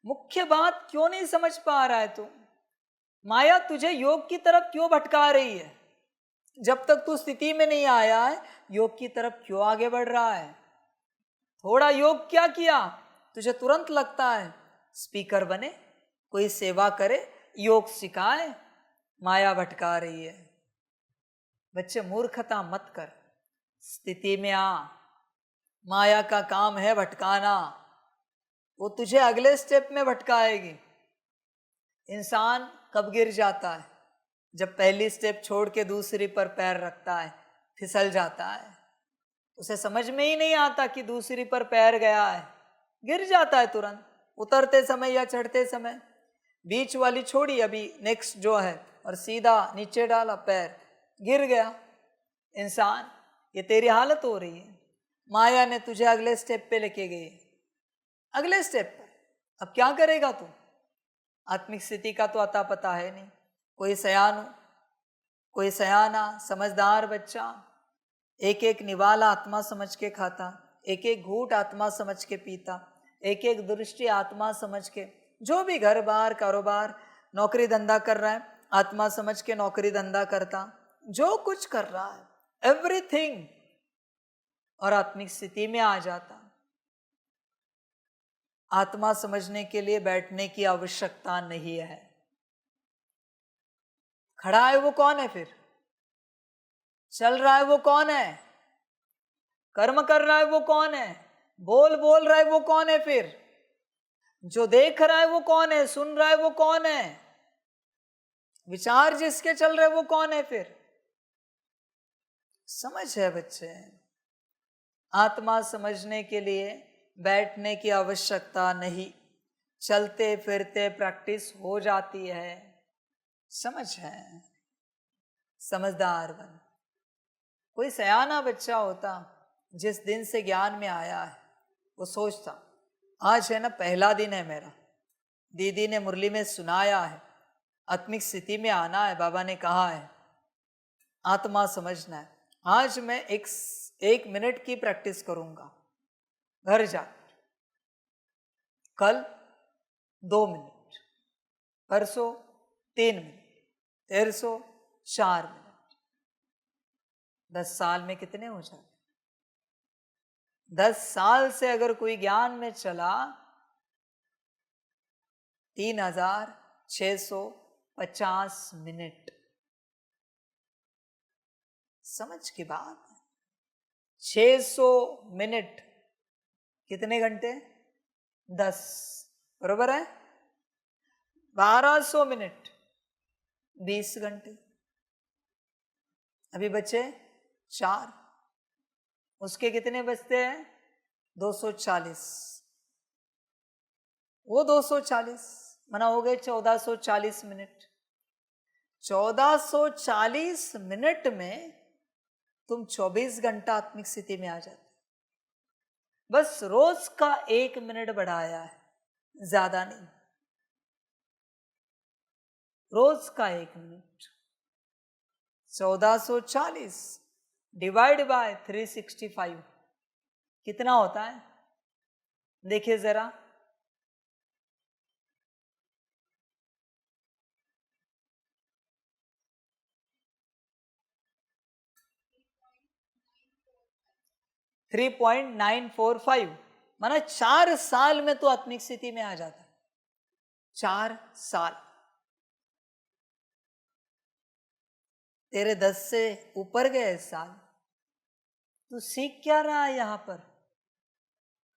Speaker 1: मुख्य बात क्यों नहीं समझ पा रहा है तू? माया तुझे योग की तरफ क्यों भटका रही है? जब तक तू स्थिति में नहीं आया है, योग की तरफ क्यों आगे बढ़ रहा है? थोड़ा योग क्या किया, तुझे तुरंत लगता है स्पीकर बने, कोई सेवा करे, योग सिखाए, माया भटका रही है। बच्चे मूर्खता मत कर, स्थिति में आ। माया का काम है भटकाना, वो तुझे अगले स्टेप में भटकाएगी। इंसान कब गिर जाता है? जब पहली स्टेप छोड़ के दूसरी पर पैर रखता है, फिसल जाता है, उसे समझ में ही नहीं आता कि दूसरी पर पैर गया है, गिर जाता है तुरंत, उतरते समय या चढ़ते समय। बीच वाली छोड़ी, अभी नेक्स्ट जो है, और सीधा नीचे डाला पैर, गिर गया। इंसान, ये तेरी हालत हो रही है। माया ने तुझे अगले स्टेप पे लेके गई, अगले स्टेप पर। अब क्या करेगा तू? आत्मिक स्थिति का तो अता पता है नहीं। कोई सयानु, कोई सयाना समझदार बच्चा एक एक निवाला आत्मा समझ के खाता, एक एक घूंट आत्मा समझ के पीता, एक एक दृष्टि आत्मा समझ के, जो भी घर बार कारोबार नौकरी धंधा कर रहा है, आत्मा समझ के नौकरी धंधा करता, जो कुछ कर रहा है एवरीथिंग, और आत्मिक स्थिति में आ जाता। आत्मा समझने के लिए बैठने की आवश्यकता नहीं है। खड़ा है वो कौन है फिर? चल रहा है वो कौन है? कर्म कर रहा है वो कौन है? बोल रहा है वो कौन है फिर? जो देख रहा है वो कौन है? सुन रहा है वो कौन है? विचार जिसके चल रहे वो कौन है फिर? समझ है बच्चे, आत्मा समझने के लिए बैठने की आवश्यकता नहीं, चलते फिरते प्रैक्टिस हो जाती है। समझ है, समझदार बन। कोई सयाना बच्चा होता, जिस दिन से ज्ञान में आया है, वो सोचता आज है ना पहला दिन है मेरा, दीदी ने मुरली में सुनाया है, आत्मिक स्थिति में आना है, बाबा ने कहा है आत्मा समझना है, आज मैं एक मिनट की प्रैक्टिस करूंगा घर जाकर, कल 2 मिनट, परसों 3 मिनट, 304 मिनट। 10 साल में कितने हो जाते? 10 साल से अगर कोई ज्ञान में चला 3650 मिनट, समझ की बात। 600 मिनट कितने घंटे? 10, बरोबर है। 1200 मिनट 20 घंटे। अभी बचे 4, उसके कितने बचते हैं? 240। वो 240 मना हो गए 1440 मिनट। 1440 मिनट में तुम 24 घंटा आत्मिक स्थिति में आ जाते। बस रोज का 1 मिनट बढ़ाया है, ज्यादा नहीं। रोज का 1 मिनट। 1440 डिवाइड बाय 365 कितना होता है? देखिए जरा। 3.945 माना 4 साल में तो आत्मिक स्थिति में आ जाता है। 4 साल। तेरे 10 से ऊपर गए साल। तू सीख क्या रहा है यहां पर?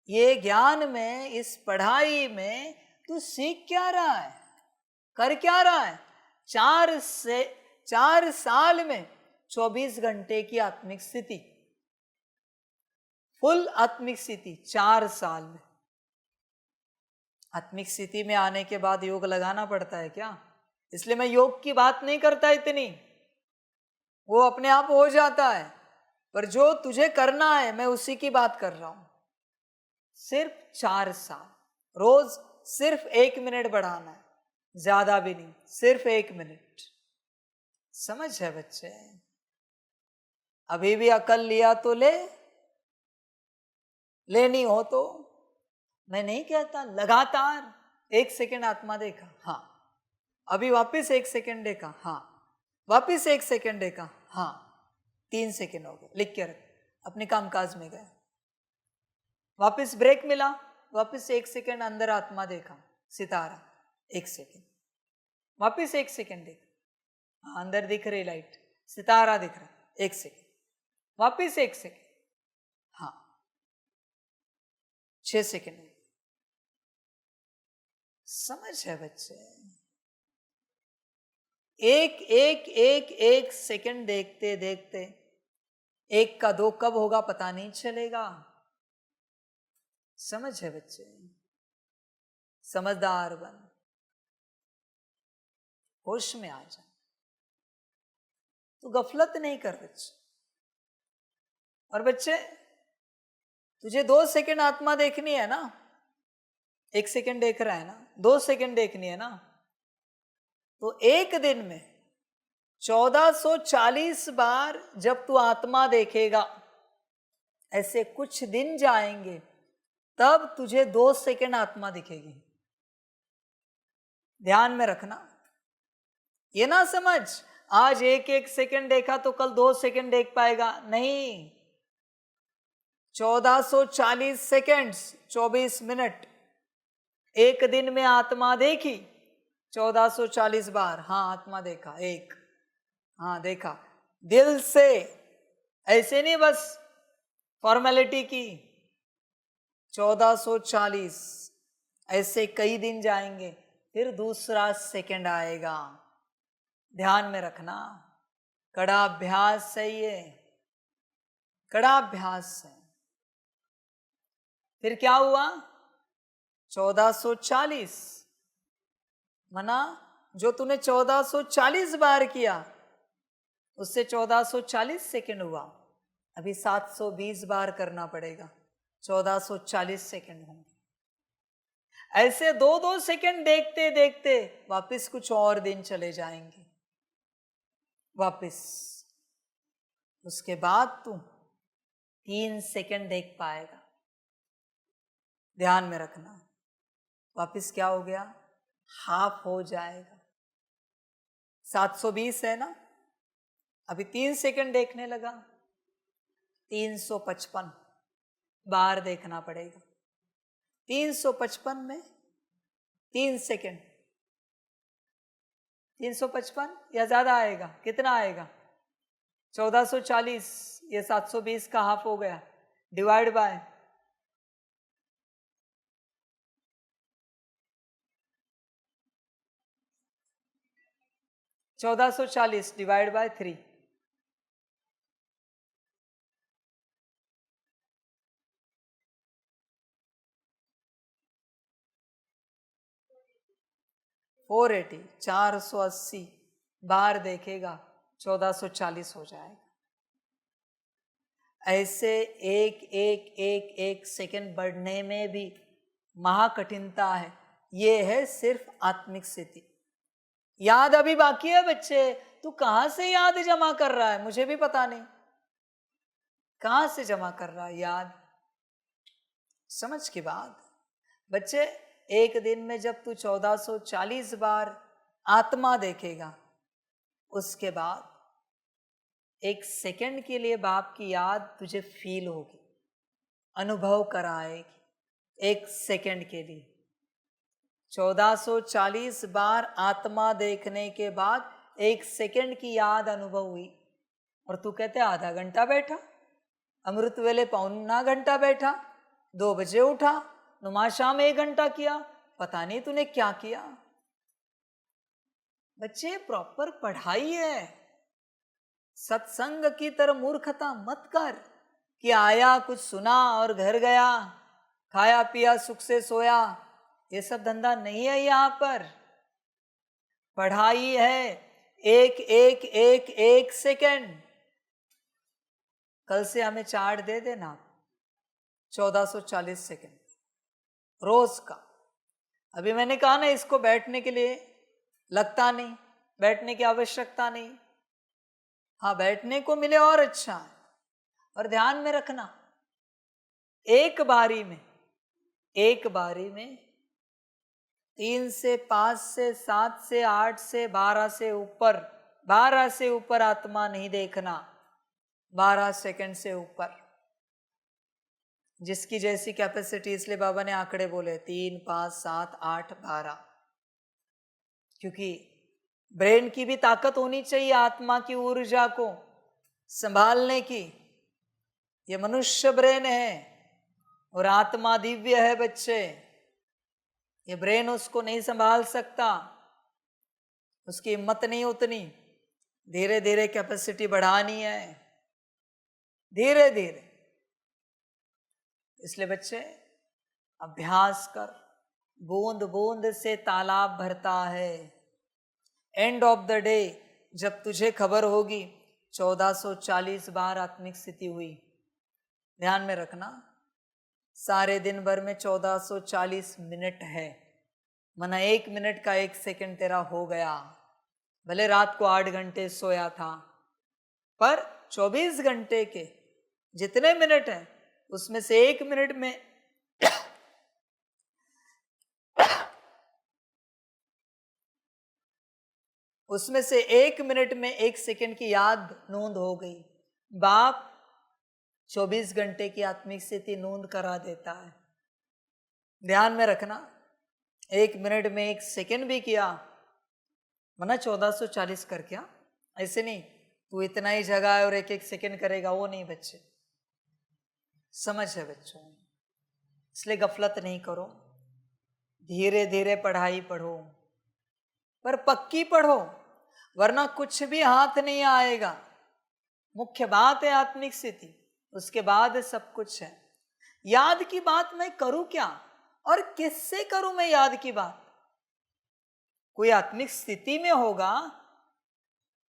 Speaker 1: ये ज्ञान में, इस पढ़ाई में तू सीख क्या रहा है? कर क्या रहा है? 4 साल में 24 घंटे की आत्मिक स्थिति, फुल आत्मिक स्थिति 4 साल में। आत्मिक स्थिति में आने के बाद योग लगाना पड़ता है क्या? इसलिए मैं योग की बात नहीं करता इतनी, वो अपने आप हो जाता है, पर जो तुझे करना है मैं उसी की बात कर रहा हूं। सिर्फ 4 साल, रोज सिर्फ 1 मिनट बढ़ाना है, ज्यादा भी नहीं, सिर्फ 1 मिनट। समझ है बच्चे? अभी भी अकल लिया तो ले, लेनी हो तो। मैं नहीं कहता लगातार 1 सेकेंड आत्मा देखा, हाँ, अभी वापिस 1 सेकेंड देखा, हाँ, वापिस 1 सेकेंड देखा, हाँ, 3 सेकेंड हो गए, लिख के रख, अपने कामकाज में गए। वापिस ब्रेक मिला, वापिस 1 सेकेंड अंदर आत्मा देखा, सितारा, 1 सेकेंड, वापिस 1 सेकेंड देखा, हाँ, अंदर दिख रही लाइट, सितारा दिख रहा, 1 सेकेंड, वापिस 1 सेकेंड, हाँ, 6 सेकेंड। समझ है बच्चे? एक एक एक एक सेकेंड देखते देखते 1 का 2 कब होगा पता नहीं चलेगा। समझ है बच्चे? समझदार बन, होश में आ जा, तू गफलत नहीं कर बच्चे। और बच्चे तुझे 2 सेकेंड आत्मा देखनी है ना, 1 सेकेंड देख रहा है ना, 2 सेकेंड देखनी है ना, तो एक दिन में 1440 बार जब तू आत्मा देखेगा, ऐसे कुछ दिन जाएंगे तब तुझे 2 सेकेंड आत्मा दिखेगी। ध्यान में रखना, ये ना समझ आज 1 सेकेंड देखा तो कल 2 सेकेंड देख पाएगा, नहीं। 1440 सेकेंड्स 24 मिनट, एक दिन में आत्मा देखी 1440 बार, हाँ आत्मा देखा, एक, हाँ देखा, दिल से, ऐसे नहीं बस फॉर्मेलिटी की। 1440, ऐसे कई दिन जाएंगे, फिर दूसरा सेकंड आएगा। ध्यान में रखना, कड़ा अभ्यास है ये, कड़ा अभ्यास है। फिर क्या हुआ? 1440 मना जो तूने 1440 बार किया उससे 1440 सेकंड हुआ, अभी 720 बार करना पड़ेगा, 1440 सेकंड होंगे। ऐसे 2-2 सेकंड देखते देखते वापस कुछ और दिन चले जाएंगे, वापस उसके बाद तू 3 सेकंड देख पाएगा। ध्यान में रखना, वापस क्या हो गया? हाफ हो जाएगा। 720 है ना, अभी 3 सेकंड देखने लगा, 355 बार देखना पड़ेगा। 355 में 3 सेकंड, 355 या ज्यादा आएगा? कितना आएगा? 1440, ये 720 का हाफ हो गया, divide by 1440 divide by 3, four 480 बार देखेगा, 1440 हो जाएगा। ऐसे एक एक एक एक सेकंड बढ़ने में भी महाकठिनता है। ये है सिर्फ आत्मिक स्थिति। याद अभी बाकी है बच्चे। तू कहां से याद जमा कर रहा है? मुझे भी पता नहीं कहां से जमा कर रहा है याद। समझ की बात बच्चे, एक दिन में जब तू 1440 बार आत्मा देखेगा, उसके बाद एक सेकंड के लिए बाप की याद तुझे फील होगी, अनुभव कराएगी। एक सेकंड के लिए 1440 बार आत्मा देखने के बाद एक सेकंड की याद अनुभव हुई, और तू कहते आधा घंटा बैठा, अमृत वेले पौना घंटा बैठा, 2 बजे उठा, नुमाशा में 1 घंटा किया, पता नहीं तूने क्या किया। बच्चे प्रॉपर पढ़ाई है। सत्संग की तरह मूर्खता मत कर कि आया कुछ सुना और घर गया, खाया पिया सुख से सोया। ये सब धंधा नहीं है यहाँ पर। पढ़ाई है एक एक एक एक सेकंड। कल से हमें चार्ट दे देना, 1440 सेकंड रोज का। अभी मैंने कहा ना, इसको बैठने के लिए लगता नहीं, बैठने की आवश्यकता नहीं। हाँ, बैठने को मिले और अच्छा है। और ध्यान में रखना, एक बारी में 3 से 5 से 7 से 8 से 12 से ऊपर आत्मा नहीं देखना। 12 सेकंड से ऊपर, जिसकी जैसी कैपेसिटी, इसलिए बाबा ने आंकड़े बोले 3, 5, 7, 8, 12। क्योंकि ब्रेन की भी ताकत होनी चाहिए आत्मा की ऊर्जा को संभालने की। ये मनुष्य ब्रेन है और आत्मा दिव्य है बच्चे। ये ब्रेन उसको नहीं संभाल सकता, उसकी हिम्मत नहीं उतनी। धीरे धीरे कैपेसिटी बढ़ानी है, धीरे धीरे। इसलिए बच्चे अभ्यास कर। बूंद बूंद से तालाब भरता है। एंड ऑफ द डे जब तुझे खबर होगी 1440 बार आत्मिक स्थिति हुई, ध्यान में रखना, सारे दिन भर में 1440 मिनट है। मना 1 मिनट का 1 सेकंड तेरा हो गया। भले रात को 8 घंटे सोया था, पर 24 घंटे के जितने मिनट हैं उसमें से 1 मिनट में उसमें से 1 मिनट में 1 सेकंड की याद नोंद हो गई। बाप 24 घंटे की आत्मिक स्थिति नोंद करा देता है। ध्यान में रखना, 1 मिनट में 1 सेकंड भी किया, मना 1440 कर क्या? ऐसे नहीं तू इतना ही जगह है और 1-1 सेकंड करेगा, वो नहीं बच्चे। समझ है बच्चों, इसलिए गफलत नहीं करो। धीरे धीरे पढ़ाई पढ़ो, पर पक्की पढ़ो, वरना कुछ भी हाथ नहीं आएगा। मुख्य बात है आत्मिक स्थिति, उसके बाद सब कुछ है। याद की बात मैं करूं क्या और किससे करूं मैं याद की बात? कोई आत्मिक स्थिति में होगा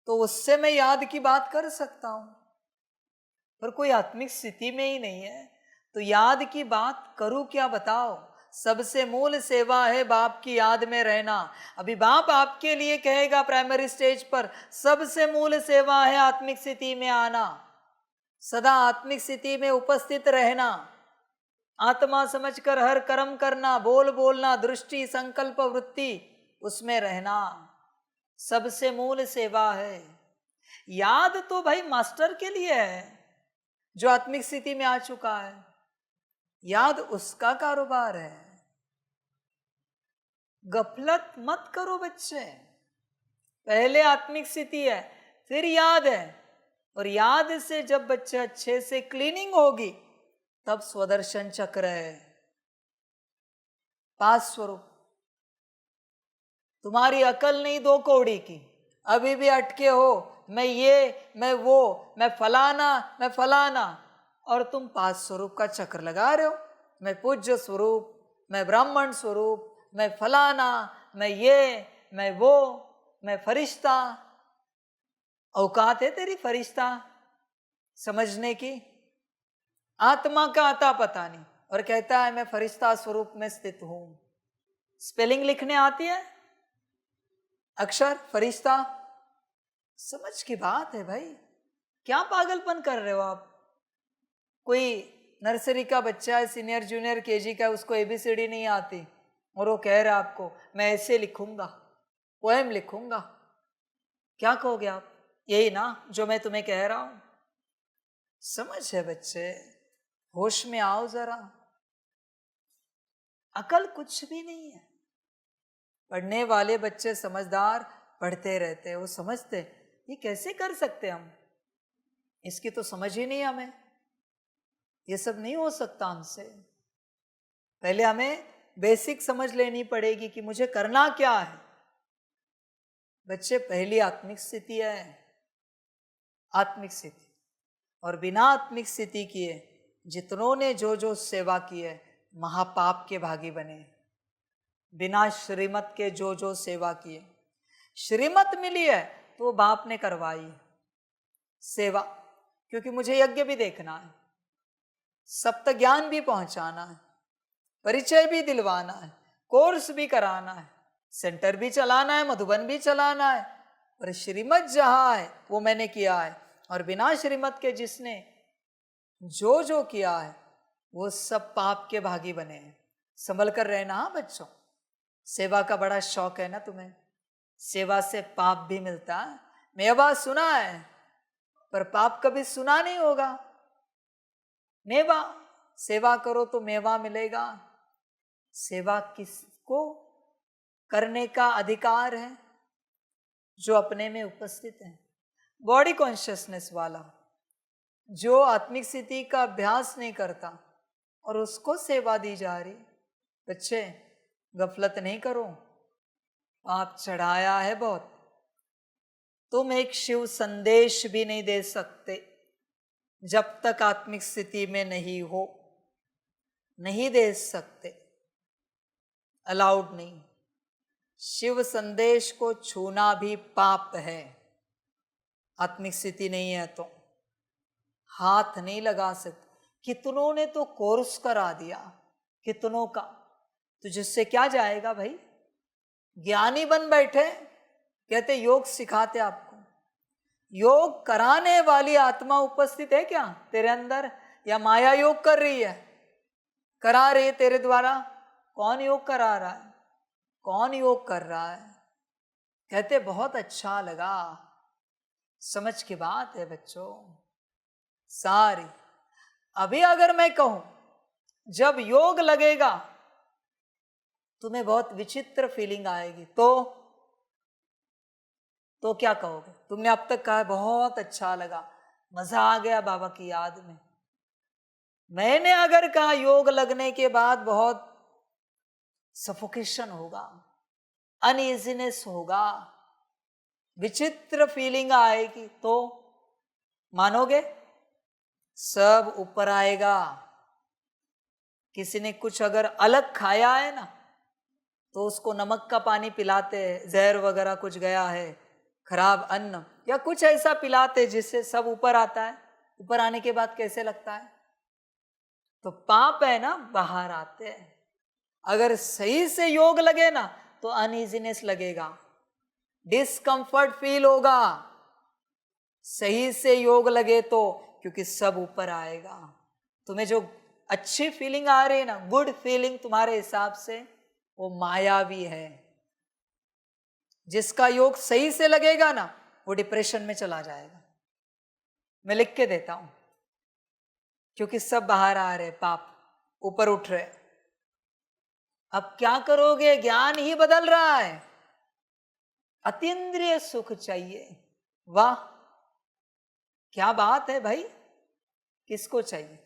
Speaker 1: तो उससे मैं याद की बात कर सकता हूं, पर कोई आत्मिक स्थिति में ही नहीं है तो याद की बात करूं क्या बताओ? सबसे मूल सेवा है बाप की याद में रहना। अभी बाप आपके लिए कहेगा प्राइमरी स्टेज पर, सबसे मूल सेवा है आत्मिक स्थिति में आना, सदा आत्मिक स्थिति में उपस्थित रहना, आत्मा समझकर हर कर्म करना, बोलना, दृष्टि, संकल्प, वृत्ति उसमें रहना, सबसे मूल सेवा है। याद तो भाई मास्टर के लिए है, जो आत्मिक स्थिति में आ चुका है। याद उसका कारोबार है। गफलत मत करो बच्चे। पहले आत्मिक स्थिति है, फिर याद है, और याद से जब बच्चे अच्छे से क्लीनिंग होगी तब स्वदर्शन चक्र है, पास स्वरूप। तुम्हारी अकल नहीं 2 कौड़ी की, अभी भी अटके हो, मैं ये, मैं वो, मैं फलाना, और तुम पास स्वरूप का चक्र लगा रहे हो। मैं पूज्य स्वरूप, मैं ब्राह्मण स्वरूप, मैं फलाना, मैं ये, मैं वो, मैं फरिश्ता। औकात है तेरी फरिश्ता समझने की? आत्मा का आता पता नहीं, और कहता है मैं फरिश्ता स्वरूप में स्थित हूं। स्पेलिंग लिखने आती है? अक्षर फरिश्ता? समझ की बात है भाई। क्या पागलपन कर रहे हो आप? कोई नर्सरी का बच्चा है, सीनियर जूनियर केजी का, उसको एबीसीडी नहीं आती, और वो कह रहा है आपको मैं ऐसे लिखूंगा, पोएम लिखूंगा। क्या कहोगे आप? यही ना जो मैं तुम्हें कह रहा हूं। समझ है बच्चे, होश में आओ जरा। अकल कुछ भी नहीं है। पढ़ने वाले बच्चे समझदार पढ़ते रहते हैं, वो समझते ये कैसे कर सकते हम, इसकी तो समझ ही नहीं हमें, ये सब नहीं हो सकता हमसे। पहले हमें बेसिक समझ लेनी पड़ेगी कि मुझे करना क्या है। बच्चे पहली आत्मिक स्थिति है, आत्मिक स्थिति। और बिना आत्मिक स्थिति किए जितनों ने जो जो सेवा की है महापाप के भागी बने। बिना श्रीमत के जो जो सेवा किए, श्रीमत मिली है तो बाप ने करवाई है सेवा, क्योंकि मुझे यज्ञ भी देखना है, सप्त ज्ञान भी पहुंचाना है, परिचय भी दिलवाना है, कोर्स भी कराना है, सेंटर भी चलाना है, मधुबन भी चलाना है। और श्रीमत जहां है वो मैंने किया है, और बिना श्रीमत के जिसने जो जो किया है वो सब पाप के भागी बने हैं। संभल कर रहना। हाँ बच्चों, सेवा का बड़ा शौक है ना तुम्हें, सेवा से पाप भी मिलता है। मेवा सुना है पर पाप कभी सुना नहीं होगा। मेवा, सेवा करो तो मेवा मिलेगा। सेवा किसको करने का अधिकार है? जो अपने में उपस्थित है, बॉडी कॉन्शियसनेस वाला, जो आत्मिक स्थिति का अभ्यास नहीं करता और उसको सेवा दी जा रही। बच्चे गफलत नहीं करो, पाप चढ़ाया है बहुत। तुम एक शिव संदेश भी नहीं दे सकते जब तक आत्मिक स्थिति में नहीं हो, नहीं दे सकते, अलाउड नहीं। शिव संदेश को छूना भी पाप है। आत्मिक स्थिति नहीं है तो हाथ नहीं लगा सकते। कितनों ने तो कोर्स करा दिया, कितनों का, तो जिससे क्या जाएगा भाई? ज्ञानी बन बैठे, कहते योग सिखाते आपको। योग कराने वाली आत्मा उपस्थित है क्या तेरे अंदर, या माया योग कर रही है, करा रही है तेरे द्वारा? कौन योग करा रहा है, कौन योग कर रहा है? कहते बहुत अच्छा लगा। समझ की बात है बच्चों सारी। अभी अगर मैं कहूं जब योग लगेगा तुम्हें बहुत विचित्र फीलिंग आएगी, तो क्या कहोगे? तुमने अब तक कहा बहुत अच्छा लगा, मजा आ गया बाबा की याद में। मैंने अगर कहा योग लगने के बाद बहुत सफोकेशन होगा, अनइजीनेस होगा, विचित्र फीलिंग आएगी, तो मानोगे? सब ऊपर आएगा। किसी ने कुछ अगर अलग खाया है ना तो उसको नमक का पानी पिलाते हैं, जहर वगैरह कुछ गया है, खराब अन्न या कुछ ऐसा पिलाते जिससे सब ऊपर आता है। ऊपर आने के बाद कैसे लगता है? तो पाप है ना, बाहर आते हैं। अगर सही से योग लगे ना तो अनइजीनेस लगेगा, डिस्कंफर्ट फील होगा। सही से योग लगे तो, क्योंकि सब ऊपर आएगा। तुम्हें जो अच्छी फीलिंग आ रही है ना, गुड फीलिंग तुम्हारे हिसाब से, वो मायावी है। जिसका योग सही से लगेगा ना वो डिप्रेशन में चला जाएगा। मैं लिख के देता हूं, क्योंकि सब बाहर आ रहे, पाप ऊपर उठ रहे। अब क्या करोगे? ज्ञान ही बदल रहा है। अतीन्द्रिय सुख चाहिए। वाह, क्या बात है भाई! किसको चाहिए?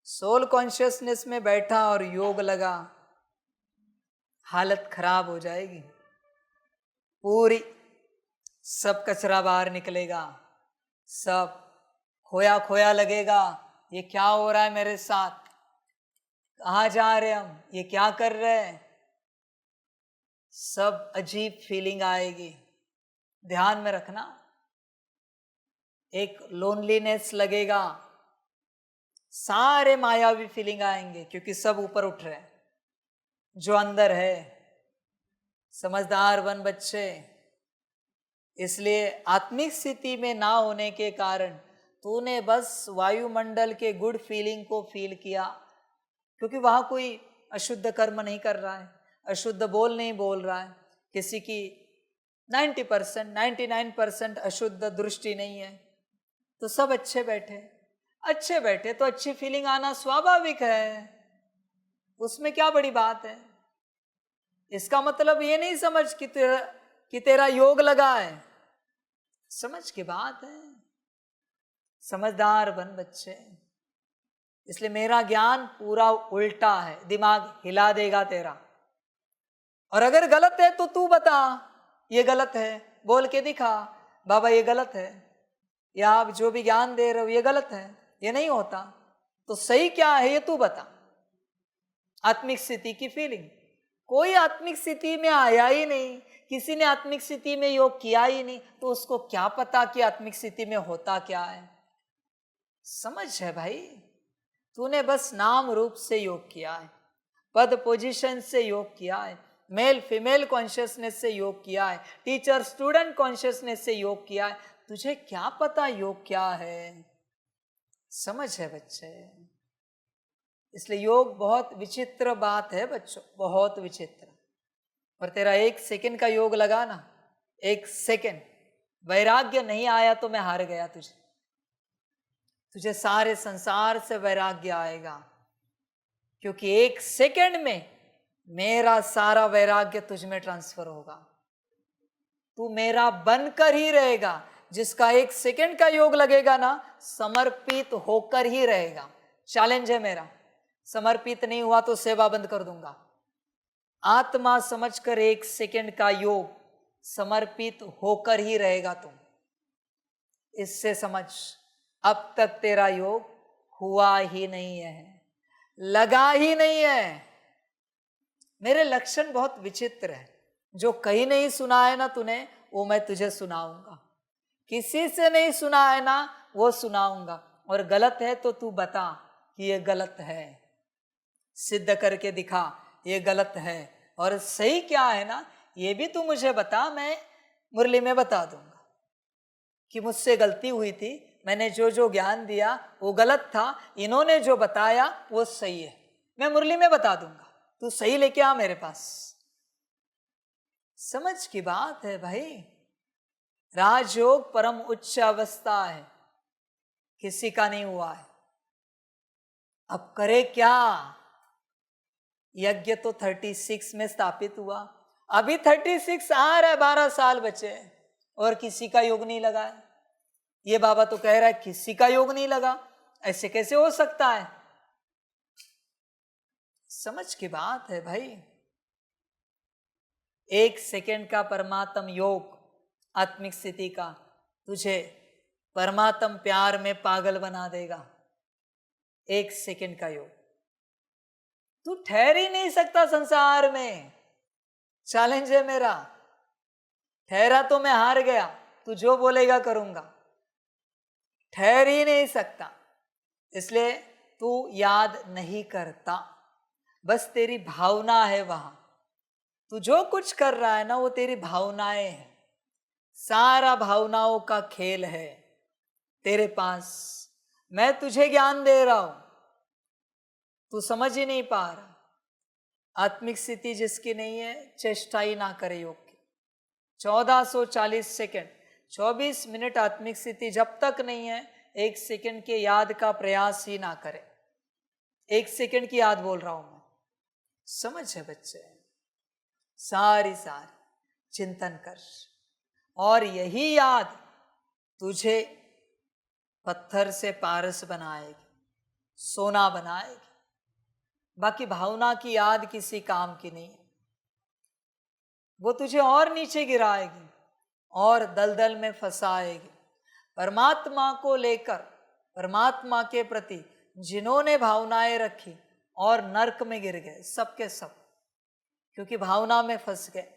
Speaker 1: सोल कॉन्शियसनेस में बैठा और योग लगा, हालत खराब हो जाएगी पूरी। सब कचरा बाहर निकलेगा, सब खोया खोया लगेगा। ये क्या हो रहा है मेरे साथ? कहाँ जा रहे हम? ये क्या कर रहे हैं? सब अजीब फीलिंग आएगी। ध्यान में रखना। एक लोनलीनेस लगेगा, सारे मायावी फीलिंग आएंगे, क्योंकि सब ऊपर उठ रहे हैं। जो अंदर है, समझदार बन बच्चे। इसलिए आत्मिक स्थिति में ना होने के कारण तूने बस वायुमंडल के गुड फीलिंग को फील किया, क्योंकि वहां कोई अशुद्ध कर्म नहीं कर रहा है, अशुद्ध बोल नहीं बोल रहा है, किसी की 90% 99% अशुद्ध दृष्टि नहीं है, तो सब अच्छे बैठे तो अच्छी फीलिंग आना स्वाभाविक है। उसमें क्या बड़ी बात है? इसका मतलब ये नहीं समझ कि तेरा योग लगा है। समझ की बात है। समझदार बन बच्चे। इसलिए मेरा ज्ञान पूरा उल्टा है, दिमाग हिला देगा तेरा। और अगर गलत है तो तू बता, ये गलत है, बोल के दिखा, बाबा ये गलत है, या आप जो भी ज्ञान दे रहे हो ये गलत है, ये नहीं होता। तो सही क्या है ये तू बता। आत्मिक स्थिति की फीलिंग। कोई आत्मिक स्थिति में आया ही नहीं, किसी ने आत्मिक स्थिति में योग किया ही नहीं, तो उसको क्या पता कि आत्मिक स्थिति में होता क्या है? समझ है भाई? तूने बस नाम रूप से योग किया है, पद पोजीशन से योग किया है, मेल फीमेल कॉन्शियसनेस से योग किया है, टीचर स्टूडेंट कॉन्शियसनेस से योग किया है। तुझे क्या पता योग क्या है? समझ है बच्चे? इसलिए योग बहुत विचित्र बात है बच्चों, बहुत विचित्र। और तेरा 1 सेकंड का योग लगा ना, 1 सेकंड वैराग्य नहीं आया तो मैं हार गया। तुझे सारे संसार से वैराग्य आएगा, क्योंकि 1 सेकंड में मेरा सारा वैराग्य तुझ में ट्रांसफर होगा। तू मेरा बनकर ही रहेगा। जिसका 1 सेकंड का योग लगेगा ना, समर्पित होकर ही रहेगा। चैलेंज है मेरा। समर्पित नहीं हुआ तो सेवा बंद कर दूंगा। आत्मा समझकर 1 सेकंड का योग समर्पित होकर ही रहेगा तुम। इससे समझ, अब तक तेरा योग हुआ ही नहीं है, लगा ही नहीं है। मेरे लक्षण बहुत विचित्र है। जो कहीं नहीं सुना है ना तूने, वो मैं तुझे सुनाऊंगा। किसी से नहीं सुना है ना, वो सुनाऊंगा। और गलत है तो तू बता कि ये गलत है, सिद्ध करके दिखा ये गलत है। और सही क्या है ना, ये भी तू मुझे बता, मैं मुरली में बता दूंगा कि मुझसे गलती हुई थी, मैंने जो जो ज्ञान दिया वो गलत था, इन्होंने जो बताया वो सही है। मैं मुरली में बता दूंगा, तू सही लेके आ मेरे पास। समझ की बात है भाई। राजयोग परम उच्च अवस्था है, किसी का नहीं हुआ है। अब करे क्या? यज्ञ तो 36 में स्थापित हुआ, अभी 36 आ रहा है, 12 साल बचे और किसी का योग नहीं लगा है। ये बाबा तो कह रहा है किसी का योग नहीं लगा, ऐसे कैसे हो सकता है? समझ की बात है भाई। 1 सेकंड का परमात्म योग आत्मिक स्थिति का तुझे परमात्म प्यार में पागल बना देगा। 1 सेकंड का योग। तू ठहर ही नहीं सकता संसार में। चैलेंज है मेरा। ठहरा तो मैं हार गया, तू जो बोलेगा करूंगा। ठहर ही नहीं सकता, इसलिए तू याद नहीं करता, बस तेरी भावना है वहां। तू जो कुछ कर रहा है ना, वो तेरी भावनाएं हैं। सारा भावनाओं का खेल है तेरे पास। मैं तुझे ज्ञान दे रहा हूं, तू समझ ही नहीं पा रहा। आत्मिक स्थिति जिसकी नहीं है, चेष्टा ही ना करे योग की। 1440 सेकेंड 24 मिनट आत्मिक स्थिति जब तक नहीं है, एक सेकंड के याद का प्रयास ही ना करें। एक सेकंड की याद बोल रहा हूं मैं, समझ है बच्चे? सारी चिंतन कर, और यही याद तुझे पत्थर से पारस बनाएगी, सोना बनाएगी। बाकी भावना की याद किसी काम की नहीं है, वो तुझे और नीचे गिराएगी और दलदल में फंसाएगी। परमात्मा को लेकर, परमात्मा के प्रति जिन्होंने भावनाएं रखी और नरक में गिर गए, सबके सब, क्योंकि भावना में फंस गए।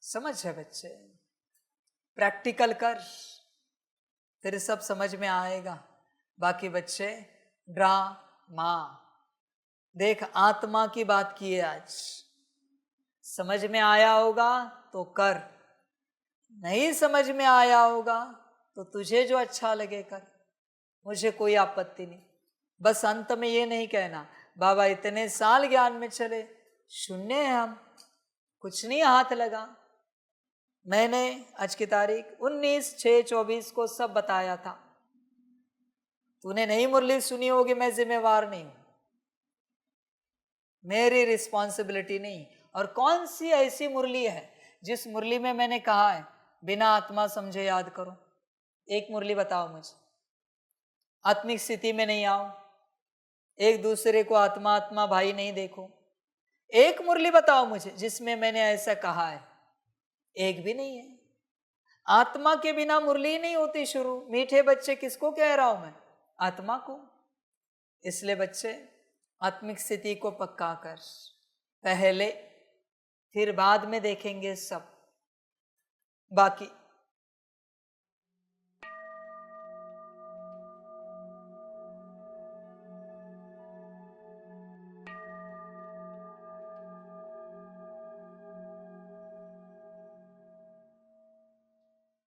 Speaker 1: समझ है बच्चे? प्रैक्टिकल कर, फिर सब समझ में आएगा। बाकी बच्चे ड्रामा देख, आत्मा की बात की है आज, समझ में आया होगा तो कर, नहीं समझ में आया होगा तो तुझे जो अच्छा लगे कर, मुझे कोई आपत्ति नहीं। बस अंत में ये नहीं कहना बाबा इतने साल ज्ञान में चले, शून्य है हम, कुछ नहीं हाथ लगा। मैंने आज की तारीख 19/6/24 को सब बताया था। तूने नहीं मुरली सुनी होगी, मैं जिम्मेवार नहीं हूं, मेरी रिस्पॉन्सिबिलिटी नहीं। और कौन सी ऐसी मुरली है जिस मुरली में मैंने कहा है बिना आत्मा समझे याद करो? एक मुरली बताओ मुझे। आत्मिक स्थिति में नहीं आओ, एक दूसरे को आत्मा आत्मा भाई नहीं देखो। एक मुरली बताओ मुझे जिसमें मैंने ऐसा कहा है। एक भी नहीं है। आत्मा के बिना मुरली ही नहीं होती शुरू। मीठे बच्चे किसको कह रहा हूं मैं? आत्मा को। इसलिए बच्चे आत्मिक स्थिति को पक्का कर पहले, फिर बाद में देखेंगे सब। बाकी